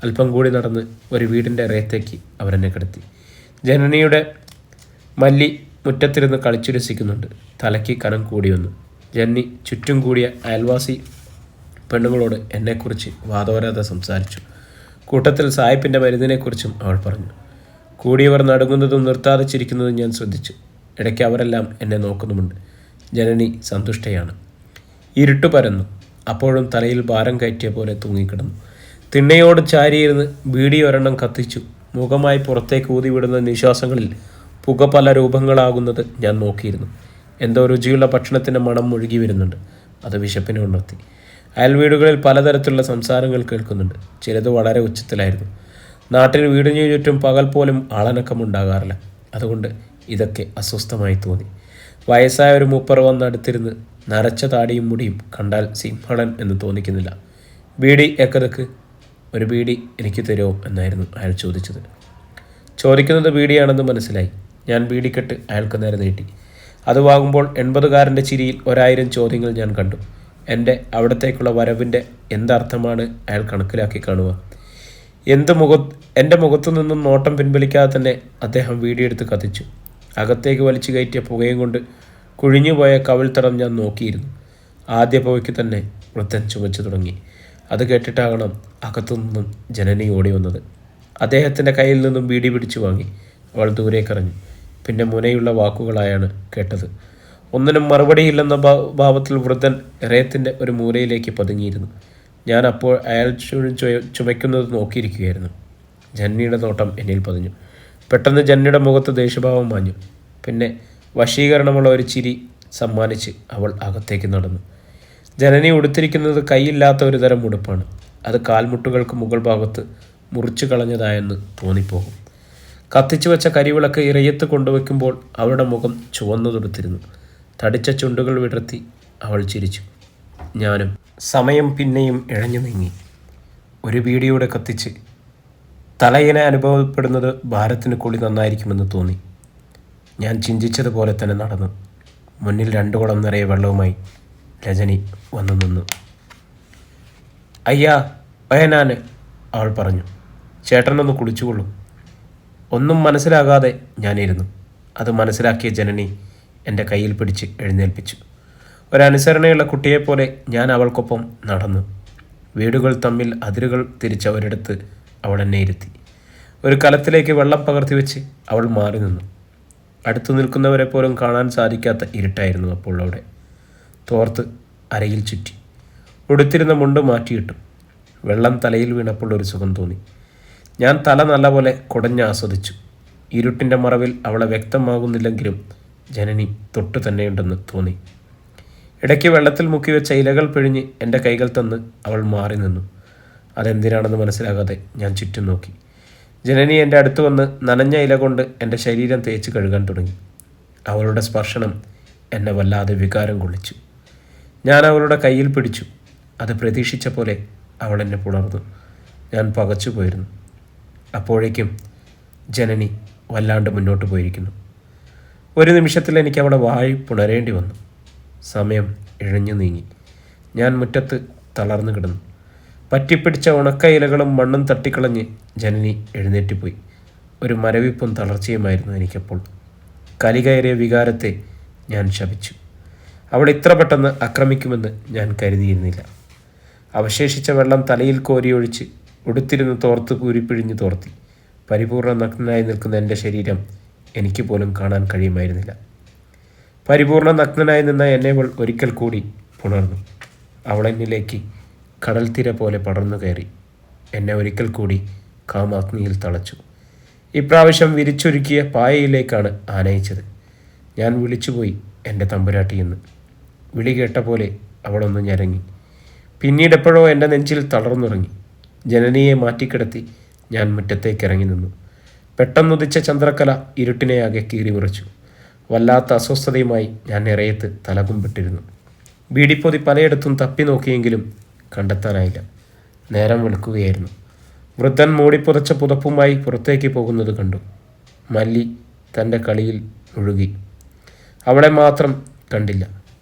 അല്പം കൂടി നടന്ന് ഒരു വീടിൻ്റെ റേത്തേക്ക് അവരെന്നെ കിടത്തി. ജനനിയുടെ മല്ലി മുറ്റത്തിരുന്ന് കളിച്ചുരസിക്കുന്നുണ്ട്. തലയ്ക്ക് കനം കൂടി വന്നു. ജന്നി ചുറ്റും കൂടിയ അയൽവാസി പെണ്ണുങ്ങളോട് എന്നെക്കുറിച്ച് വാദോരാതെ സംസാരിച്ചു. കൂട്ടത്തിൽ സായിപ്പിൻ്റെ മരുന്നിനെക്കുറിച്ചും അവൾ പറഞ്ഞു. കൂടിയവർ നടുങ്ങുന്നതും നിർത്താതെ ചിരിക്കുന്നതും ഞാൻ ശ്രദ്ധിച്ചു. ഇടയ്ക്ക് അവരെല്ലാം എന്നെ നോക്കുന്നുമുണ്ട്. ജനനി സന്തുഷ്ടയാണ്. ഇരുട്ടു പരന്നു. അപ്പോഴും തലയിൽ ഭാരം കയറ്റിയ പോലെ തൂങ്ങിക്കിടന്നു. തിണ്ണയോട് ചാരിയിരുന്ന് ബീഡി ഒരെണ്ണം കത്തിച്ചു. മുഖമായി പുറത്തേക്ക് ഊതിവിടുന്ന നിശ്വാസങ്ങളിൽ പുക പല രൂപങ്ങളാകുന്നത് ഞാൻ നോക്കിയിരുന്നു. എന്തോ രുചിയുള്ള ഭക്ഷണത്തിൻ്റെ മണം മുഴുകി വരുന്നുണ്ട്. അത് വിശപ്പിനെ ഉണർത്തി. അയൽവീടുകളിൽ പലതരത്തിലുള്ള സംസാരങ്ങൾ കേൾക്കുന്നുണ്ട്. ചിലത് വളരെ ഉച്ചത്തിലായിരുന്നു. നാട്ടിൽ വീടിനു ചുറ്റും പകൽ പോലും ആളനക്കമുണ്ടാകാറില്ല. അതുകൊണ്ട് ഇതൊക്കെ അസ്വസ്ഥമായി തോന്നി. വയസ്സായ ഒരു മൂപ്പർ വന്ന് അടുത്തിരുന്ന് നരച്ച താടിയും മുടിയും കണ്ടാൽ സിംഹളൻ എന്ന് തോന്നിക്കുന്നില്ല. ബീഡി എക്കതക്ക്, ഒരു ബീഡി എനിക്ക് തരുമോ എന്നായിരുന്നു അയാൾ ചോദിച്ചത്. ചോദിക്കുന്നത് ബീഡിയാണെന്ന് മനസ്സിലായി. ഞാൻ ബീഡിക്കെട്ട് അയാൾക്ക് നേരെ നീട്ടി. അത് വാങ്ങുമ്പോൾ 80കാരൻ്റെ ചിരിയിൽ 1000 ചോദ്യങ്ങൾ ഞാൻ കണ്ടു. അവിടത്തേക്കുള്ള വരവിൻ്റെ എന്തർത്ഥമാണ് അയാൾ കണക്കിലാക്കി കാണുക? എൻ്റെ മുഖത്തു നിന്നും നോട്ടം പിൻവലിക്കാതെ തന്നെ അദ്ദേഹം വീഡിയെടുത്ത് കത്തിച്ചു. അകത്തേക്ക് വലിച്ചു കയറ്റിയ പുകയും കൊണ്ട് കുഴിഞ്ഞുപോയ കവിൾത്തടം ഞാൻ നോക്കിയിരുന്നു. ആദ്യ പുകയ്ക്ക് തന്നെ വൃദ്ധൻ ചുമച്ചു തുടങ്ങി. അത് കേട്ടിട്ടാകണം അകത്തുനിന്നും ജനനി ഓടി വന്നത്. അദ്ദേഹത്തിൻ്റെ കയ്യിൽ നിന്നും ബീഡി പിടിച്ചു വാങ്ങി. അവൾ ദൂരേക്കറിഞ്ഞു. പിന്നെ മുനയുള്ള വാക്കുകളായാണ് കേട്ടത്. ഒന്നിനും മറുപടിയില്ലെന്ന ഭാവത്തിൽ വൃദ്ധൻ ഇറയത്തിൻ്റെ ഒരു മൂലയിലേക്ക് പതുങ്ങിയിരുന്നു. ഞാൻ അപ്പോൾ അയാൾ ചുമയ്ക്കുന്നത് നോക്കിയിരിക്കുകയായിരുന്നു. ജന്നിയുടെ നോട്ടം എന്നിൽ പതിഞ്ഞു. പെട്ടെന്ന് ജന്നിയുടെ മുഖത്ത് ദേഷ്യഭാവം മാഞ്ഞു. പിന്നെ വശീകരണമുള്ള ഒരു ചിരി സമ്മാനിച്ച് അവൾ അകത്തേക്ക് നടന്നു. ജനനി ഉടുത്തിരിക്കുന്നത് കൈയില്ലാത്ത ഒരു തരം ഉടുപ്പാണ്. അത് കാൽമുട്ടുകൾക്ക് മുകൾ ഭാഗത്ത് മുറിച്ചു കളഞ്ഞതായെന്ന് തോന്നിപ്പോകും. കത്തിച്ചു വെച്ച കരിവിളക്ക് ഇറയത്ത് കൊണ്ടുവയ്ക്കുമ്പോൾ അവളുടെ മുഖം ചുവന്നു തൊടുത്തിരുന്നു. തടിച്ച ചുണ്ടുകൾ വിടർത്തി അവൾ ചിരിച്ചു. ഞാനും. സമയം പിന്നെയും ഇഴഞ്ഞു നീങ്ങി. ഒരു ബീഡിയോടെ കത്തിച്ച് തലയിനെ അനുഭവപ്പെടുന്നത് ഭാരത്തിന് കൂടി നന്നായിരിക്കുമെന്ന് തോന്നി. ഞാൻ ചിന്തിച്ചതുപോലെ തന്നെ നടന്നു. മുന്നിൽ 2 കുടം നിറയെ വെള്ളവുമായി രജനി വന്നു നിന്നു. അയ്യാ വയനാന്, അവൾ പറഞ്ഞു. ചേട്ടനൊന്ന് കുളിച്ചുകൊള്ളൂ. ഒന്നും മനസ്സിലാകാതെ ഞാനിരുന്നു. അത് മനസ്സിലാക്കിയ ജനനി എൻ്റെ കയ്യിൽ പിടിച്ച് എഴുന്നേൽപ്പിച്ചു. ഒരനുസരണയുള്ള കുട്ടിയെപ്പോലെ ഞാൻ അവൾക്കൊപ്പം നടന്നു. വീടുകൾ തമ്മിൽ അതിരുകൾ തിരിച്ച ഒരിടത്ത് അവൾ എന്നെ ഇരുത്തി. ഒരു കലത്തിലേക്ക് വെള്ളം പകർത്തി വെച്ച് അവൾ മാറി നിന്നു. അടുത്തു നിൽക്കുന്നവരെ പോലും കാണാൻ സാധിക്കാത്ത ഇരുട്ടായിരുന്നു അപ്പോൾ അവിടെ. തോർത്ത് അരയിൽ ചുറ്റി. ഉടുത്തിരുന്ന മുണ്ട് മാറ്റിയിട്ടു. വെള്ളം തലയിൽ വീണപ്പോൾ ഒരു സുഖം തോന്നി. ഞാൻ തല നല്ലപോലെ കുടഞ്ഞ് ആസ്വദിച്ചു. ഇരുട്ടിൻ്റെ മറവിൽ അവളെ വ്യക്തമാകുന്നില്ലെങ്കിലും ജനനി തൊട്ടു തന്നെയുണ്ടെന്ന് തോന്നി. ഇടയ്ക്ക് വെള്ളത്തിൽ മുക്കി വെച്ച ഇലകൾ പിഴിഞ്ഞ് എൻ്റെ കൈകൾ തന്ന് അവൾ മാറി നിന്നു. അതെന്തിനാണെന്ന് മനസ്സിലാകാതെ ഞാൻ ചുറ്റും നോക്കി. ജനനി എൻ്റെ അടുത്ത് വന്ന് നനഞ്ഞ ഇല കൊണ്ട് എൻ്റെ ശരീരം തേച്ച് കഴുകാൻ തുടങ്ങി. അവളുടെ സ്പർശനം എന്നെ വല്ലാതെ വികാരം കൊള്ളിച്ചു. ഞാൻ അവളുടെ കയ്യിൽ പിടിച്ചു. അത് പ്രതീക്ഷിച്ച പോലെ അവൾ എന്നെ പുണർന്നു. ഞാൻ പകച്ചു പോയിരുന്നു. അപ്പോഴേക്കും ജനനി വല്ലാണ്ട് മുന്നോട്ട് പോയിരിക്കുന്നു. ഒരു നിമിഷത്തിൽ എനിക്ക് അവളെ വായി പുണരേണ്ടി വന്നു. സമയം ഇഴഞ്ഞു നീങ്ങി. ഞാൻ മുറ്റത്ത് തളർന്നു കിടന്നു. പറ്റിപ്പിടിച്ച ഉണക്ക ഇലകളും മണ്ണും തട്ടിക്കളഞ്ഞ് ജനനി എഴുന്നേറ്റിപ്പോയി. ഒരു മരവിപ്പും തളർച്ചയുമായിരുന്നു എനിക്കപ്പോൾ. കലികയറിയ വികാരത്തെ ഞാൻ ശപിച്ചു. അവൾ ഇത്ര പെട്ടെന്ന് ആക്രമിക്കുമെന്ന് ഞാൻ കരുതിയിരുന്നില്ല. അവശേഷിച്ച വെള്ളം തലയിൽ കോരിയൊഴിച്ച് ഉടുത്തിരുന്ന് തോർത്ത് പൂരിപ്പിഴിഞ്ഞ് തോർത്തി. പരിപൂർണ നഗ്നനായി നിൽക്കുന്ന എൻ്റെ ശരീരം എനിക്ക് പോലും കാണാൻ കഴിയുമായിരുന്നില്ല. പരിപൂർണ നഗ്നനായി നിന്ന എന്നെ അവൾ ഒരിക്കൽ കൂടി പുണർന്നു. അവളെന്നിലേക്ക് കടൽ തിര പോലെ പടർന്നു കയറി എന്നെ ഒരിക്കൽ കൂടി കാമാഗ്നിയിൽ തളച്ചു. ഇപ്രാവശ്യം വിരിച്ചൊരുക്കിയ പായയിലേക്കാണ് ആനയിച്ചത്. ഞാൻ വിളിച്ചുപോയി എൻ്റെ തമ്പുരാട്ടിയെന്ന്. വിളി കേട്ട പോലെ അവളൊന്ന് ഞരങ്ങി. പിന്നീടെപ്പോഴോ എൻ്റെ നെഞ്ചിൽ തളർന്നുറങ്ങി. ജനനിയെ മാറ്റിക്കിടത്തി ഞാൻ മുറ്റത്തേക്ക് ഇറങ്ങി നിന്നു. പെട്ടെന്നുദിച്ച ചന്ദ്രക്കല ഇരുട്ടിനെയാകെ കീറി മുറിച്ചു. വല്ലാത്ത അസ്വസ്ഥതയുമായി ഞാൻ നിറയത്ത് തലകുമ്പിട്ടിരുന്നു. ബീഡിപ്പൊതി പലയിടത്തും തപ്പി നോക്കിയെങ്കിലും കണ്ടെത്താനായില്ല. നേരം വെളുക്കുകയായിരുന്നു. വൃദ്ധൻ മൂടിപ്പുതച്ച പുതപ്പുമായി പുറത്തേക്ക് പോകുന്നത് കണ്ടു. മല്ലി തൻ്റെ കളിയിൽ മുഴുകി. അവളെ മാത്രം കണ്ടില്ല.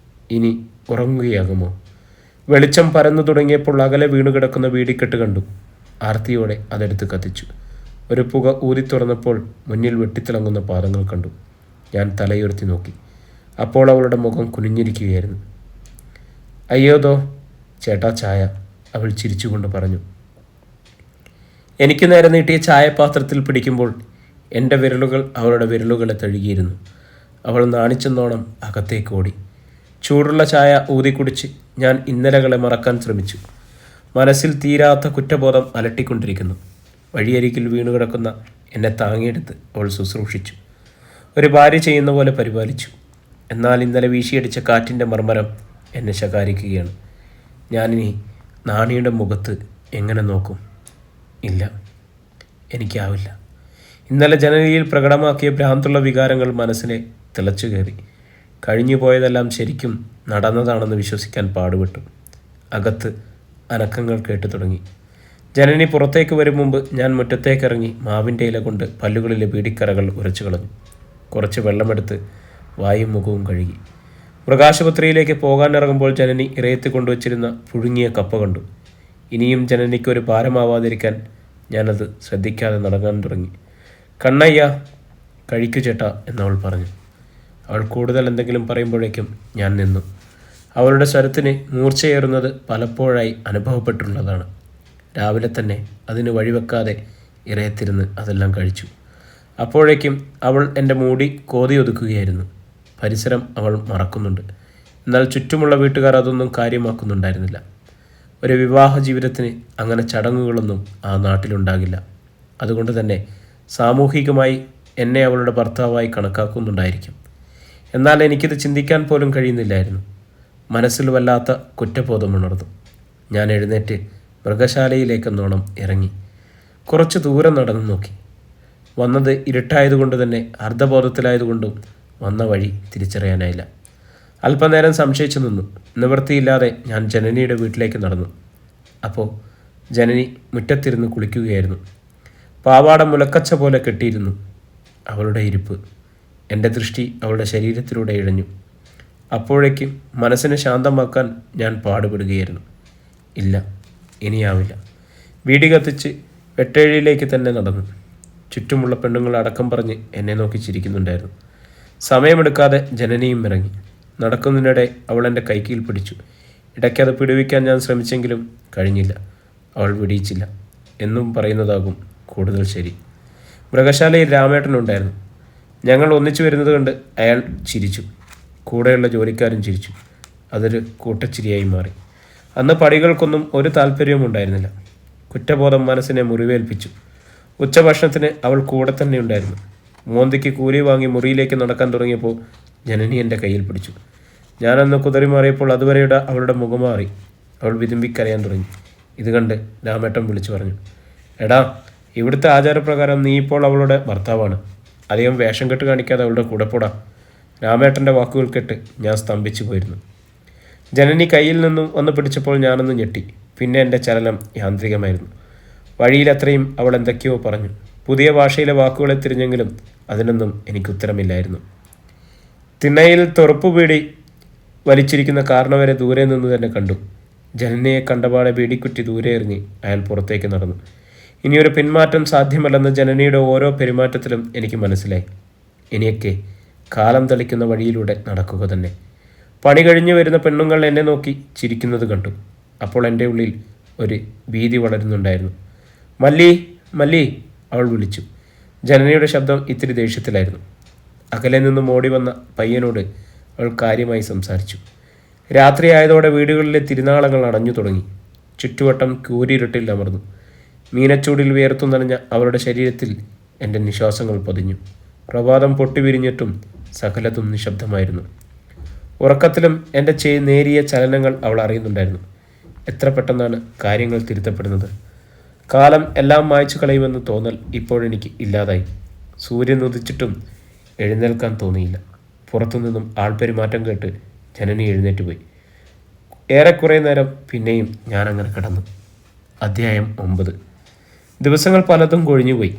ഇനി ഉറങ്ങുകയാകുമോ? വെളിച്ചം പരന്നു തുടങ്ങിയപ്പോൾ അകലെ വീണുകിടക്കുന്ന വീടിക്കെട്ട് കണ്ടു. ആർത്തിയോടെ അതെടുത്ത് കത്തിച്ചു. ഒരു പുക ഊതി തുറന്നപ്പോൾ മുന്നിൽ വെട്ടിത്തിളങ്ങുന്ന പാദങ്ങൾ കണ്ടു. ഞാൻ തലയുയർത്തി നോക്കി. അപ്പോൾ അവളുടെ മുഖം കുനിഞ്ഞിരിക്കുകയായിരുന്നു. അയ്യോതോ ചേട്ടാ ചായ, അവൾ ചിരിച്ചുകൊണ്ട് പറഞ്ഞു. എനിക്ക് നേരെ നീട്ടിയ ചായപാത്രത്തിൽ പിടിക്കുമ്പോൾ എൻ്റെ വിരലുകൾ അവളുടെ വിരലുകളെ തഴുകിയിരുന്നു. അവൾ നാണിച്ചെന്നോണം അകത്തേക്ക് ഓടി. ചൂടുള്ള ചായ ഊതിക്കുടിച്ച് ഞാൻ ഇന്നലകളെ മറക്കാൻ ശ്രമിച്ചു. മനസ്സിൽ തീരാത്ത കുറ്റബോധം അലട്ടിക്കൊണ്ടിരിക്കുന്നു. വഴിയരികിൽ വീണുകിടക്കുന്ന എന്നെ താങ്ങിയെടുത്ത് അവൾ ശുശ്രൂഷിച്ചു. ഒരു ഭാര്യ ചെയ്യുന്ന പോലെ പരിപാലിച്ചു. എന്നാൽ ഇന്നലെ വീശിയടിച്ച കാറ്റിൻ്റെ മർമ്മരം എന്നെ ശകാരിക്കുകയാണ്. ഞാനിനി നാണിയുടെ മുഖത്ത് എങ്ങനെ നോക്കും? ഇല്ല, എനിക്കാവില്ല. ഇന്നലെ ജനലിയിൽ പ്രകടമാക്കിയ ഭ്രാന്തുള്ള വികാരങ്ങൾ മനസ്സിനെ തിളച്ചു കയറി. കഴിഞ്ഞു പോയതെല്ലാം ശരിക്കും നടന്നതാണെന്ന് വിശ്വസിക്കാൻ പാടുപെട്ടു. അകത്ത് അനക്കങ്ങൾ കേട്ടു തുടങ്ങി. ജനനി പുറത്തേക്ക് വരും മുമ്പ് ഞാൻ മുറ്റത്തേക്കിറങ്ങി മാവിൻ്റെ ഇല കൊണ്ട് പല്ലുകളിലെ ബീഡിക്കറകൾ ഉരച്ചു കളഞ്ഞു. കുറച്ച് വെള്ളമെടുത്ത് വായും മുഖവും കഴുകി. മൃഗാശുപത്രിയിലേക്ക് പോകാനിറങ്ങുമ്പോൾ ജനനി ഇറയത്ത് കൊണ്ടുവച്ചിരുന്ന പുഴുങ്ങിയ കപ്പ കണ്ടു. ഇനിയും ജനനിക്കൊരു ഭാരമാവാതിരിക്കാൻ ഞാനത് ശ്രദ്ധിക്കാതെ നടക്കാൻ തുടങ്ങി. കണ്ണയ്യ, കഴിക്കു ചേട്ടാ എന്നവൾ പറഞ്ഞു. അവൾ കൂടുതൽ എന്തെങ്കിലും പറയുമ്പോഴേക്കും ഞാൻ നിന്നു. അവളുടെ സ്വരത്തിന് മൂർച്ചയേറുന്നത് പലപ്പോഴായി അനുഭവപ്പെട്ടുള്ളതാണ്. രാവിലെ തന്നെ അതിന് വഴിവെക്കാതെ ഇറയത്തിരുന്ന് അതെല്ലാം കഴിച്ചു. അപ്പോഴേക്കും അവൾ എൻ്റെ മൂടി കോതിയൊതുക്കുകയായിരുന്നു. പരിസരം അവൾ മറക്കുന്നുണ്ട്. എന്നാൽ ചുറ്റുമുള്ള വീട്ടുകാർ അതൊന്നും കാര്യമാക്കുന്നുണ്ടായിരുന്നില്ല. ഒരു വിവാഹ ജീവിതത്തിന് അങ്ങനെ ചടങ്ങുകളൊന്നും ആ നാട്ടിലുണ്ടാകില്ല. അതുകൊണ്ട് തന്നെ സാമൂഹികമായി എന്നെ അവളുടെ ഭർത്താവായി കണക്കാക്കുന്നുണ്ടായിരിക്കും. എന്നാൽ എനിക്കിത് ചിന്തിക്കാൻ പോലും കഴിയുന്നില്ലായിരുന്നു. മനസ്സിൽ വല്ലാത്ത കുറ്റബോധമുണർന്നു. ഞാൻ എഴുന്നേറ്റ് മൃഗശാലയിലേക്കെന്നോണം ഇറങ്ങി. കുറച്ച് ദൂരം നടന്നു നോക്കി. വന്നത് ഇരുട്ടായതുകൊണ്ട് തന്നെ അർദ്ധബോധത്തിലായതുകൊണ്ടും വന്ന വഴി തിരിച്ചറിയാനായില്ല. അല്പനേരം സംശയിച്ചു നിന്നു. നിവൃത്തിയില്ലാതെ ഞാൻ ജനനിയുടെ വീട്ടിലേക്ക് നടന്നു. അപ്പോൾ ജനനി മുറ്റത്തിരുന്ന് കുളിക്കുകയായിരുന്നു. പാവാട മുലക്കച്ച പോലെ കെട്ടിയിരുന്നു. അവളുടെ ഇരിപ്പ്, എൻ്റെ ദൃഷ്ടി അവളുടെ ശരീരത്തിലൂടെ ഇഴഞ്ഞു. അപ്പോഴേക്കും മനസ്സിനെ ശാന്തമാക്കാൻ ഞാൻ പാടുപെടുകയായിരുന്നു. ഇല്ല, ഇനിയാവില്ല. വീടി കത്തിച്ച് വെട്ടേഴിയിലേക്ക് തന്നെ നടന്നു. ചുറ്റുമുള്ള പെണ്ണുങ്ങൾ അടക്കം പറഞ്ഞ് എന്നെ നോക്കി ചിരിക്കുന്നുണ്ടായിരുന്നു. സമയമെടുക്കാതെ ജനനിയും ഇറങ്ങി. നടക്കുന്നതിനിടെ അവൾ എൻ്റെ കൈക്കീൽ പിടിച്ചു. ഇടയ്ക്കത് പിടിവിക്കാൻ ഞാൻ ശ്രമിച്ചെങ്കിലും കഴിഞ്ഞില്ല. അവൾ വിടിയിച്ചില്ല. എന്നും പറയുന്നതാകും കൂടുതൽ ശരി. മൃഗശാലയിൽ രാമേട്ടനുണ്ടായിരുന്നു. ഞങ്ങൾ ഒന്നിച്ചു വരുന്നത് കണ്ട് അയാൾ ചിരിച്ചു. കൂടെയുള്ള ജോലിക്കാരും ചിരിച്ചു. അതൊരു കൂട്ടച്ചിരിയായി മാറി. അന്ന് പടികൾക്കൊന്നും ഒരു താല്പര്യവും ഉണ്ടായിരുന്നില്ല. കുറ്റബോധം മനസ്സിനെ മുറിവേൽപ്പിച്ചു. ഉച്ചഭക്ഷണത്തിന് അവൾ കൂടെ തന്നെ ഉണ്ടായിരുന്നു. മോന്തിക്ക് കൂലി വാങ്ങി മുറിയിലേക്ക് നടക്കാൻ തുടങ്ങിയപ്പോൾ ജനനി എൻ്റെ കയ്യിൽ പിടിച്ചു. ഞാനന്ന് കുതറി മാറിയപ്പോൾ അതുവരെയുടെ അവളുടെ മുഖം മാറി. അവൾ വിതുമ്പിക്കരയാൻ തുടങ്ങി. ഇത് കണ്ട് രാമേട്ടൻ വിളിച്ചു പറഞ്ഞു, എടാ, ഇവിടുത്തെ ആചാരപ്രകാരം നീ ഇപ്പോൾ അവളുടെ ഭർത്താവാണ്. അധികം വേഷം കെട്ട് കാണിക്കാതെ അവളുടെ കൂടെ പോടാ. രാമേട്ടൻ്റെ വാക്കുകൾ കേട്ട് ഞാൻ സ്തംഭിച്ചു പോയിരുന്നു. ജനനി കയ്യിൽ നിന്നും ഒന്ന് പിടിച്ചപ്പോൾ ഞാനൊന്ന് ഞെട്ടി. പിന്നെ എൻ്റെ ചലനം യാന്ത്രികമായിരുന്നു. വഴിയിലത്രയും അവൾ എന്തൊക്കെയോ പറഞ്ഞു. പുതിയ ഭാഷയിലെ വാക്കുകളെ തിരിഞ്ഞെങ്കിലും അതിനൊന്നും എനിക്ക് ഉത്തരമില്ലായിരുന്നു. തിണ്ണയിൽ തൊറുപ്പ് ബീഡി വലിച്ചിരിക്കുന്ന കാരണവരെ ദൂരെ നിന്ന് തന്നെ കണ്ടു. ജനനിയെ കണ്ടപാടെ ബീഡിക്കുറ്റി ദൂരെ എറിഞ്ഞ് അയാൾ പുറത്തേക്ക് നടന്നു. ഇനിയൊരു പിന്മാറ്റം സാധ്യമല്ലെന്ന് ജനനിയുടെ ഓരോ പെരുമാറ്റത്തിലും എനിക്ക് മനസ്സിലായി. ഇനിയൊക്കെ കാലം തളിക്കുന്ന വഴിയിലൂടെ നടക്കുക തന്നെ. പണി കഴിഞ്ഞു വരുന്ന പെണ്ണുങ്ങൾ എന്നെ നോക്കി ചിരിക്കുന്നത് കണ്ടു. അപ്പോൾ എൻ്റെ ഉള്ളിൽ ഒരു ഭീതി വളരുന്നുണ്ടായിരുന്നു. മല്ലി, മല്ലി, അവൾ വിളിച്ചു. ജനനിയുടെ ശബ്ദം ഇത്തിരി ദേഷ്യത്തിലായിരുന്നു. അകലെ നിന്നും ഓടി വന്ന പയ്യനോട് അവൾ കാര്യമായി സംസാരിച്ചു. രാത്രിയായതോടെ വീടുകളിലെ തിരുനാളങ്ങൾ അടഞ്ഞു തുടങ്ങി. ചുറ്റുവട്ടം കൂരിരുട്ടിൽ അമർന്നു. മീനച്ചൂടിൽ വിയർത്തു നനഞ്ഞ അവരുടെ ശരീരത്തിൽ എൻ്റെ നിശ്വാസങ്ങൾ പതിഞ്ഞു. പ്രഭാതം പൊട്ടിവിരിഞ്ഞിട്ടും സകലതും നിശബ്ദമായിരുന്നു. ഉറക്കത്തിലും എൻ്റെ നേരിയ ചലനങ്ങൾ അവൾ അറിയുന്നുണ്ടായിരുന്നു. എത്ര പെട്ടെന്നാണ് കാര്യങ്ങൾ തിരുത്തപ്പെടുന്നത്. കാലം എല്ലാം മായ്ച്ചു കളയുമെന്ന് തോന്നൽ ഇപ്പോഴെനിക്ക് ഇല്ലാതായി. സൂര്യൻ ഉദിച്ചിട്ടും എഴുന്നേൽക്കാൻ തോന്നിയില്ല. പുറത്തുനിന്നും ആൾപ്പെരുമാറ്റം കേട്ട് ജനനി എഴുന്നേറ്റ് പോയി. ഏറെക്കുറെ നേരം പിന്നെയും ഞാനങ്ങനെ കിടന്നു. അധ്യായം 9. ദിവസങ്ങൾ പലതും കൊഴിഞ്ഞുപോയി.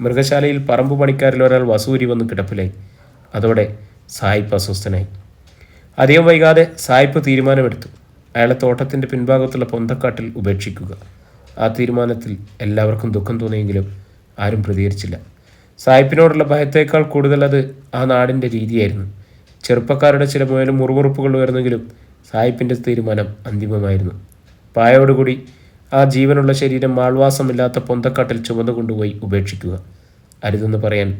മൃഗശാലയിൽ പറമ്പ് പണിക്കാരിൽ ഒരാൾ വസൂരി വന്ന് കിടപ്പിലായി. അതോടെ സായിപ്പ് അസ്വസ്ഥനായി. അധികം വൈകാതെ സായിപ്പ് തീരുമാനമെടുത്തു. അയാളെ തോട്ടത്തിൻ്റെ പിൻഭാഗത്തുള്ള പൊന്തക്കാട്ടിൽ ഉപേക്ഷിക്കുക. ആ തീരുമാനത്തിൽ എല്ലാവർക്കും ദുഃഖം തോന്നിയെങ്കിലും ആരും പ്രതികരിച്ചില്ല. സായിപ്പിനോടുള്ള ഭയത്തേക്കാൾ കൂടുതൽ അത് ആ നാടിൻ്റെ രീതിയായിരുന്നു. ചെറുപ്പക്കാരുടെ ചില മുതലും മുറുമുറുപ്പുകൾ ഉയർന്നെങ്കിലും സായിപ്പിൻ്റെ തീരുമാനം അന്തിമമായിരുന്നു. പായോടുകൂടി ആ ജീവനുള്ള ശരീരം ആൾവാസമില്ലാത്ത പൊന്തക്കാട്ടിൽ ചുമന്നുകൊണ്ടുപോയി ഉപേക്ഷിക്കുക. അരുതെന്ന് പറയാൻ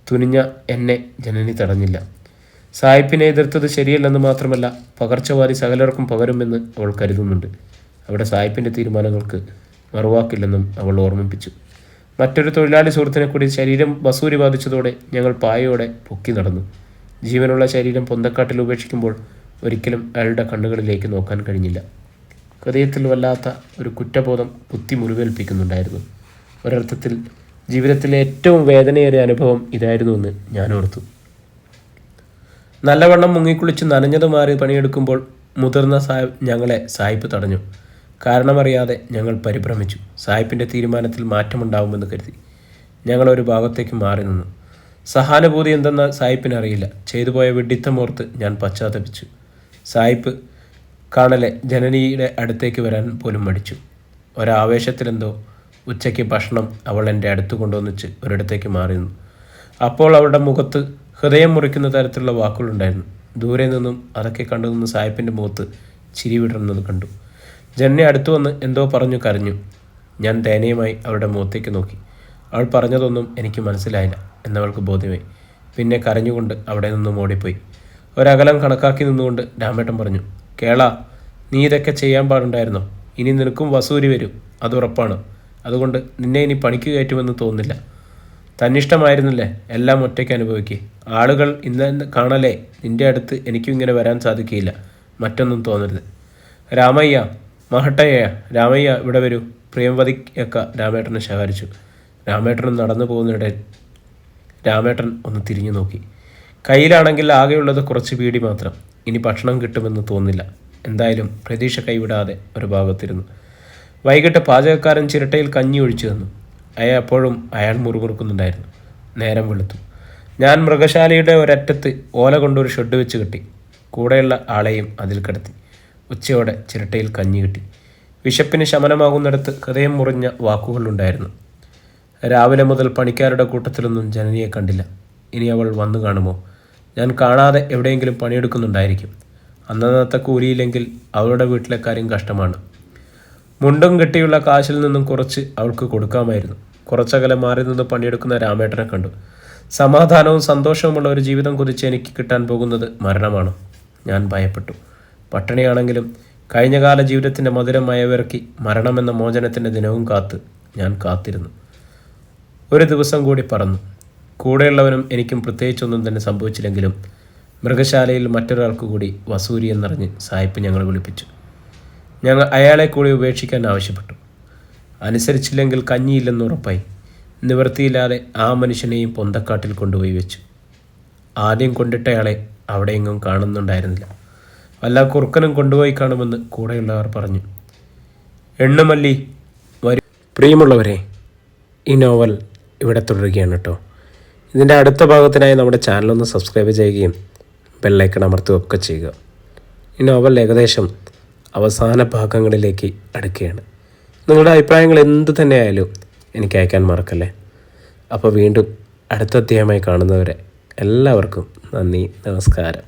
തുനിഞ്ഞ എന്നെ ജനനി തടഞ്ഞില്ല. സായിപ്പിനെ എതിർത്തത് ശരിയല്ലെന്ന് മാത്രമല്ല, പകർച്ചവാദി സകലർക്കും പകരുമെന്ന് അവൾ കരുതുന്നുണ്ട്. അവിടെ സായിപ്പിൻ്റെ തീരുമാനങ്ങൾക്ക് മറുവാക്കില്ലെന്നും അവൾ ഓർമ്മിപ്പിച്ചു. മറ്റൊരു തൊഴിലാളി സുഹൃത്തിനെ കൂടി ശരീരം വസൂരി ബാധിച്ചതോടെ ഞങ്ങൾ പായയോടെ പൊക്കി നടന്നു. ജീവനുള്ള ശരീരം പൊന്തക്കാട്ടിൽ ഉപേക്ഷിക്കുമ്പോൾ ഒരിക്കലും അയാളുടെ കണ്ണുകളിലേക്ക് നോക്കാൻ കഴിഞ്ഞില്ല. ഹൃദയത്തിൽ വല്ലാത്ത ഒരു കുറ്റബോധം കുത്തി മുറിവേൽപ്പിക്കുന്നുണ്ടായിരുന്നു. ഒരർത്ഥത്തിൽ ജീവിതത്തിലെ ഏറ്റവും വേദനയേറിയ അനുഭവം ഇതായിരുന്നുവെന്ന് ഞാൻ ഓർത്തു. നല്ലവണ്ണം മുങ്ങിക്കുളിച്ച് നനഞ്ഞത് മാറി പണിയെടുക്കുമ്പോൾ മുതിർന്ന ഞങ്ങളെ സായിപ്പ് തടഞ്ഞു. കാരണമറിയാതെ ഞങ്ങൾ പരിഭ്രമിച്ചു. സായിപ്പിൻ്റെ തീരുമാനത്തിൽ മാറ്റമുണ്ടാവുമെന്ന് കരുതി ഞങ്ങളൊരു ഭാഗത്തേക്ക് മാറി നിന്നു. സഹാനുഭൂതി എന്തെന്ന് സായിപ്പിന് അറിയില്ല. ചെയ്തുപോയ വിഡ്ഢിത്തമോർത്ത് ഞാൻ പശ്ചാത്തപിച്ചു. സായിപ്പ് കാണലെ ജനനിയുടെ അടുത്തേക്ക് വരാൻ പോലും മടിച്ചു. ഒരാവേശത്തിലെന്തോ ഉച്ചയ്ക്ക് ഭക്ഷണം അവൾ എൻ്റെ അടുത്ത് കൊണ്ടുവന്നിച്ച് ഒരിടത്തേക്ക് മാറി നിന്നു. അപ്പോൾ അവളുടെ മുഖത്ത് ഹൃദയം മുറിക്കുന്ന തരത്തിലുള്ള വാക്കുകളുണ്ടായിരുന്നു. ദൂരെ നിന്നും അതൊക്കെ കണ്ടു നിന്ന് സായിപ്പിൻ്റെ മുഖത്ത് ചിരി വിടർന്നത് കണ്ടു. ജനനി അടുത്തു വന്ന് എന്തോ പറഞ്ഞു കരഞ്ഞു. ഞാൻ ദയനീയമായി അവളുടെ മുഖത്തേക്ക് നോക്കി. അവൾ പറഞ്ഞതൊന്നും എനിക്ക് മനസ്സിലായില്ല എന്നവൾക്ക് ബോധ്യമായി. പിന്നെ കരഞ്ഞുകൊണ്ട് അവിടെ നിന്നും ഓടിപ്പോയി. ഒരകലം കണക്കാക്കി നിന്നുകൊണ്ട് രാമേട്ടൻ പറഞ്ഞു, കേള, നീ ഇതൊക്കെ ചെയ്യാൻ പാടുണ്ടായിരുന്നോ? ഇനി നിനക്കും വസൂരി വരും, അതുറപ്പാണ്. അതുകൊണ്ട് നിന്നെ ഇനി പണിക്ക് കയറ്റുമെന്ന് തോന്നുന്നില്ല. തന്നിഷ്ടമായിരുന്നില്ലേ എല്ലാം ഒറ്റയ്ക്ക് അനുഭവിക്കുക. ആളുകൾ ഇന്ന് കാണലേ നിൻ്റെ അടുത്ത് എനിക്കും ഇങ്ങനെ വരാൻ സാധിക്കുകയില്ല. മറ്റൊന്നും തോന്നരുത്. രാമയ്യ, മഹട്ടയ്യ, രാമയ്യ ഇവിടെ വരൂ. പ്രിയംവതിയൊക്കെ രാമേട്ടനെ ശകാരിച്ചു. രാമേട്ടൻ നടന്നു പോകുന്നിടെ രാമേട്ടൻ ഒന്ന് തിരിഞ്ഞു നോക്കി. കയ്യിലാണെങ്കിൽ ആകെയുള്ളത് കുറച്ച് ബീഡി മാത്രം. ഇനി ഭക്ഷണം കിട്ടുമെന്ന് തോന്നില്ല. എന്തായാലും പ്രതീക്ഷ കൈവിടാതെ ഒരു ഭാഗത്തിരുന്നു. വൈകിട്ട് പാചകക്കാരൻ ചിരട്ടയിൽ കഞ്ഞി ഒഴിച്ചു തന്നു. അപ്പോഴും അയാൾ മുറുമുറുക്കുന്നുണ്ടായിരുന്നു. നേരം വെളുത്തു. ഞാൻ മൃഗശാലയുടെ ഒരറ്റത്ത് ഓല കൊണ്ടൊരു ഷെഡ് വെച്ച് കെട്ടി. കൂടെയുള്ള ആളെയും അതിൽ കിടത്തി. ഉച്ചയോടെ ചിരട്ടയിൽ കഞ്ഞി കിട്ടി. വിശപ്പിന് ശമനമാകുന്നിടത്ത് ഹൃദയം മുറിഞ്ഞ വാക്കുകളുണ്ടായിരുന്നു. രാവിലെ മുതൽ പണിക്കാരുടെ കൂട്ടത്തിലൊന്നും ജനനിയെ കണ്ടില്ല. ഇനി അവൾ വന്നു കാണുമോ? ഞാൻ കാണാതെ എവിടെയെങ്കിലും പണിയെടുക്കുന്നുണ്ടായിരിക്കും. അന്നത്തെ കൂലിയില്ലെങ്കിൽ അവളുടെ വീട്ടിലെ കാര്യം കഷ്ടമാണ്. മുണ്ടും കെട്ടിയുള്ള കാശിൽ നിന്നും കുറച്ച് അവൾക്ക് കൊടുക്കാമായിരുന്നു. കുറച്ചകലം മാറി നിന്ന് പണിയെടുക്കുന്ന രാമേട്ടനെ കണ്ടു. സമാധാനവും സന്തോഷവുമുള്ള ഒരു ജീവിതം കുതിച്ച് എനിക്ക് കിട്ടാൻ പോകുന്നത് മരണമാണ്. ഞാൻ ഭയപ്പെട്ടു. പട്ടിണിയാണെങ്കിലും കഴിഞ്ഞകാല ജീവിതത്തിൻ്റെ മധുരം മയവിറക്കി മരണമെന്ന മോചനത്തിൻ്റെ ദിനവും കാത്ത് ഞാൻ കാത്തിരുന്നു. ഒരു ദിവസം കൂടി പറന്നു. കൂടെയുള്ളവനും എനിക്കും പ്രത്യേകിച്ചൊന്നും തന്നെ സംഭവിച്ചില്ലെങ്കിലും മൃഗശാലയിൽ മറ്റൊരാൾക്ക് കൂടി വസൂരി എന്നറിഞ്ഞ് സായിപ്പ് ഞങ്ങൾ വിളിപ്പിച്ചു. ഞങ്ങൾ അയാളെ കൂടി ഉപേക്ഷിക്കാൻ ആവശ്യപ്പെട്ടു. അനുസരിച്ചില്ലെങ്കിൽ കഞ്ഞിയില്ലെന്ന് ഉറപ്പായി. നിവൃത്തിയില്ലാതെ ആ മനുഷ്യനെയും പൊന്തക്കാട്ടിൽ കൊണ്ടുപോയി വെച്ചു. ആദ്യം കൊണ്ടിട്ടയാളെ അവിടെയെങ്ങും കാണുന്നുണ്ടായിരുന്നില്ല. വല്ല കുറുക്കനും കൊണ്ടുപോയി കാണുമെന്ന് കൂടെയുള്ളവർ പറഞ്ഞു. എണ്ണുമല്ലി വരും. പ്രിയമുള്ളവരെ, ഈ നോവൽ ഇവിടെ തുടരുകയാണ് കേട്ടോ. ഇതിൻ്റെ അടുത്ത ഭാഗത്തിനായി നമ്മുടെ ചാനലൊന്ന് സബ്സ്ക്രൈബ് ചെയ്യുകയും ബെല്ലൈക്കൺ അമർത്തുകയൊക്കെ ചെയ്യുക. ഈ നോവൽ ഏകദേശം അവസാന ഭാഗങ്ങളിലേക്ക് അടുക്കുകയാണ്. നിങ്ങളുടെ അഭിപ്രായങ്ങൾ എന്തു തന്നെയായാലും എനിക്ക് അയക്കാൻ മറക്കല്ലേ. അപ്പോൾ വീണ്ടും അടുത്ത അധ്യായമായി കാണുന്നവരെ എല്ലാവർക്കും നന്ദി, നമസ്കാരം.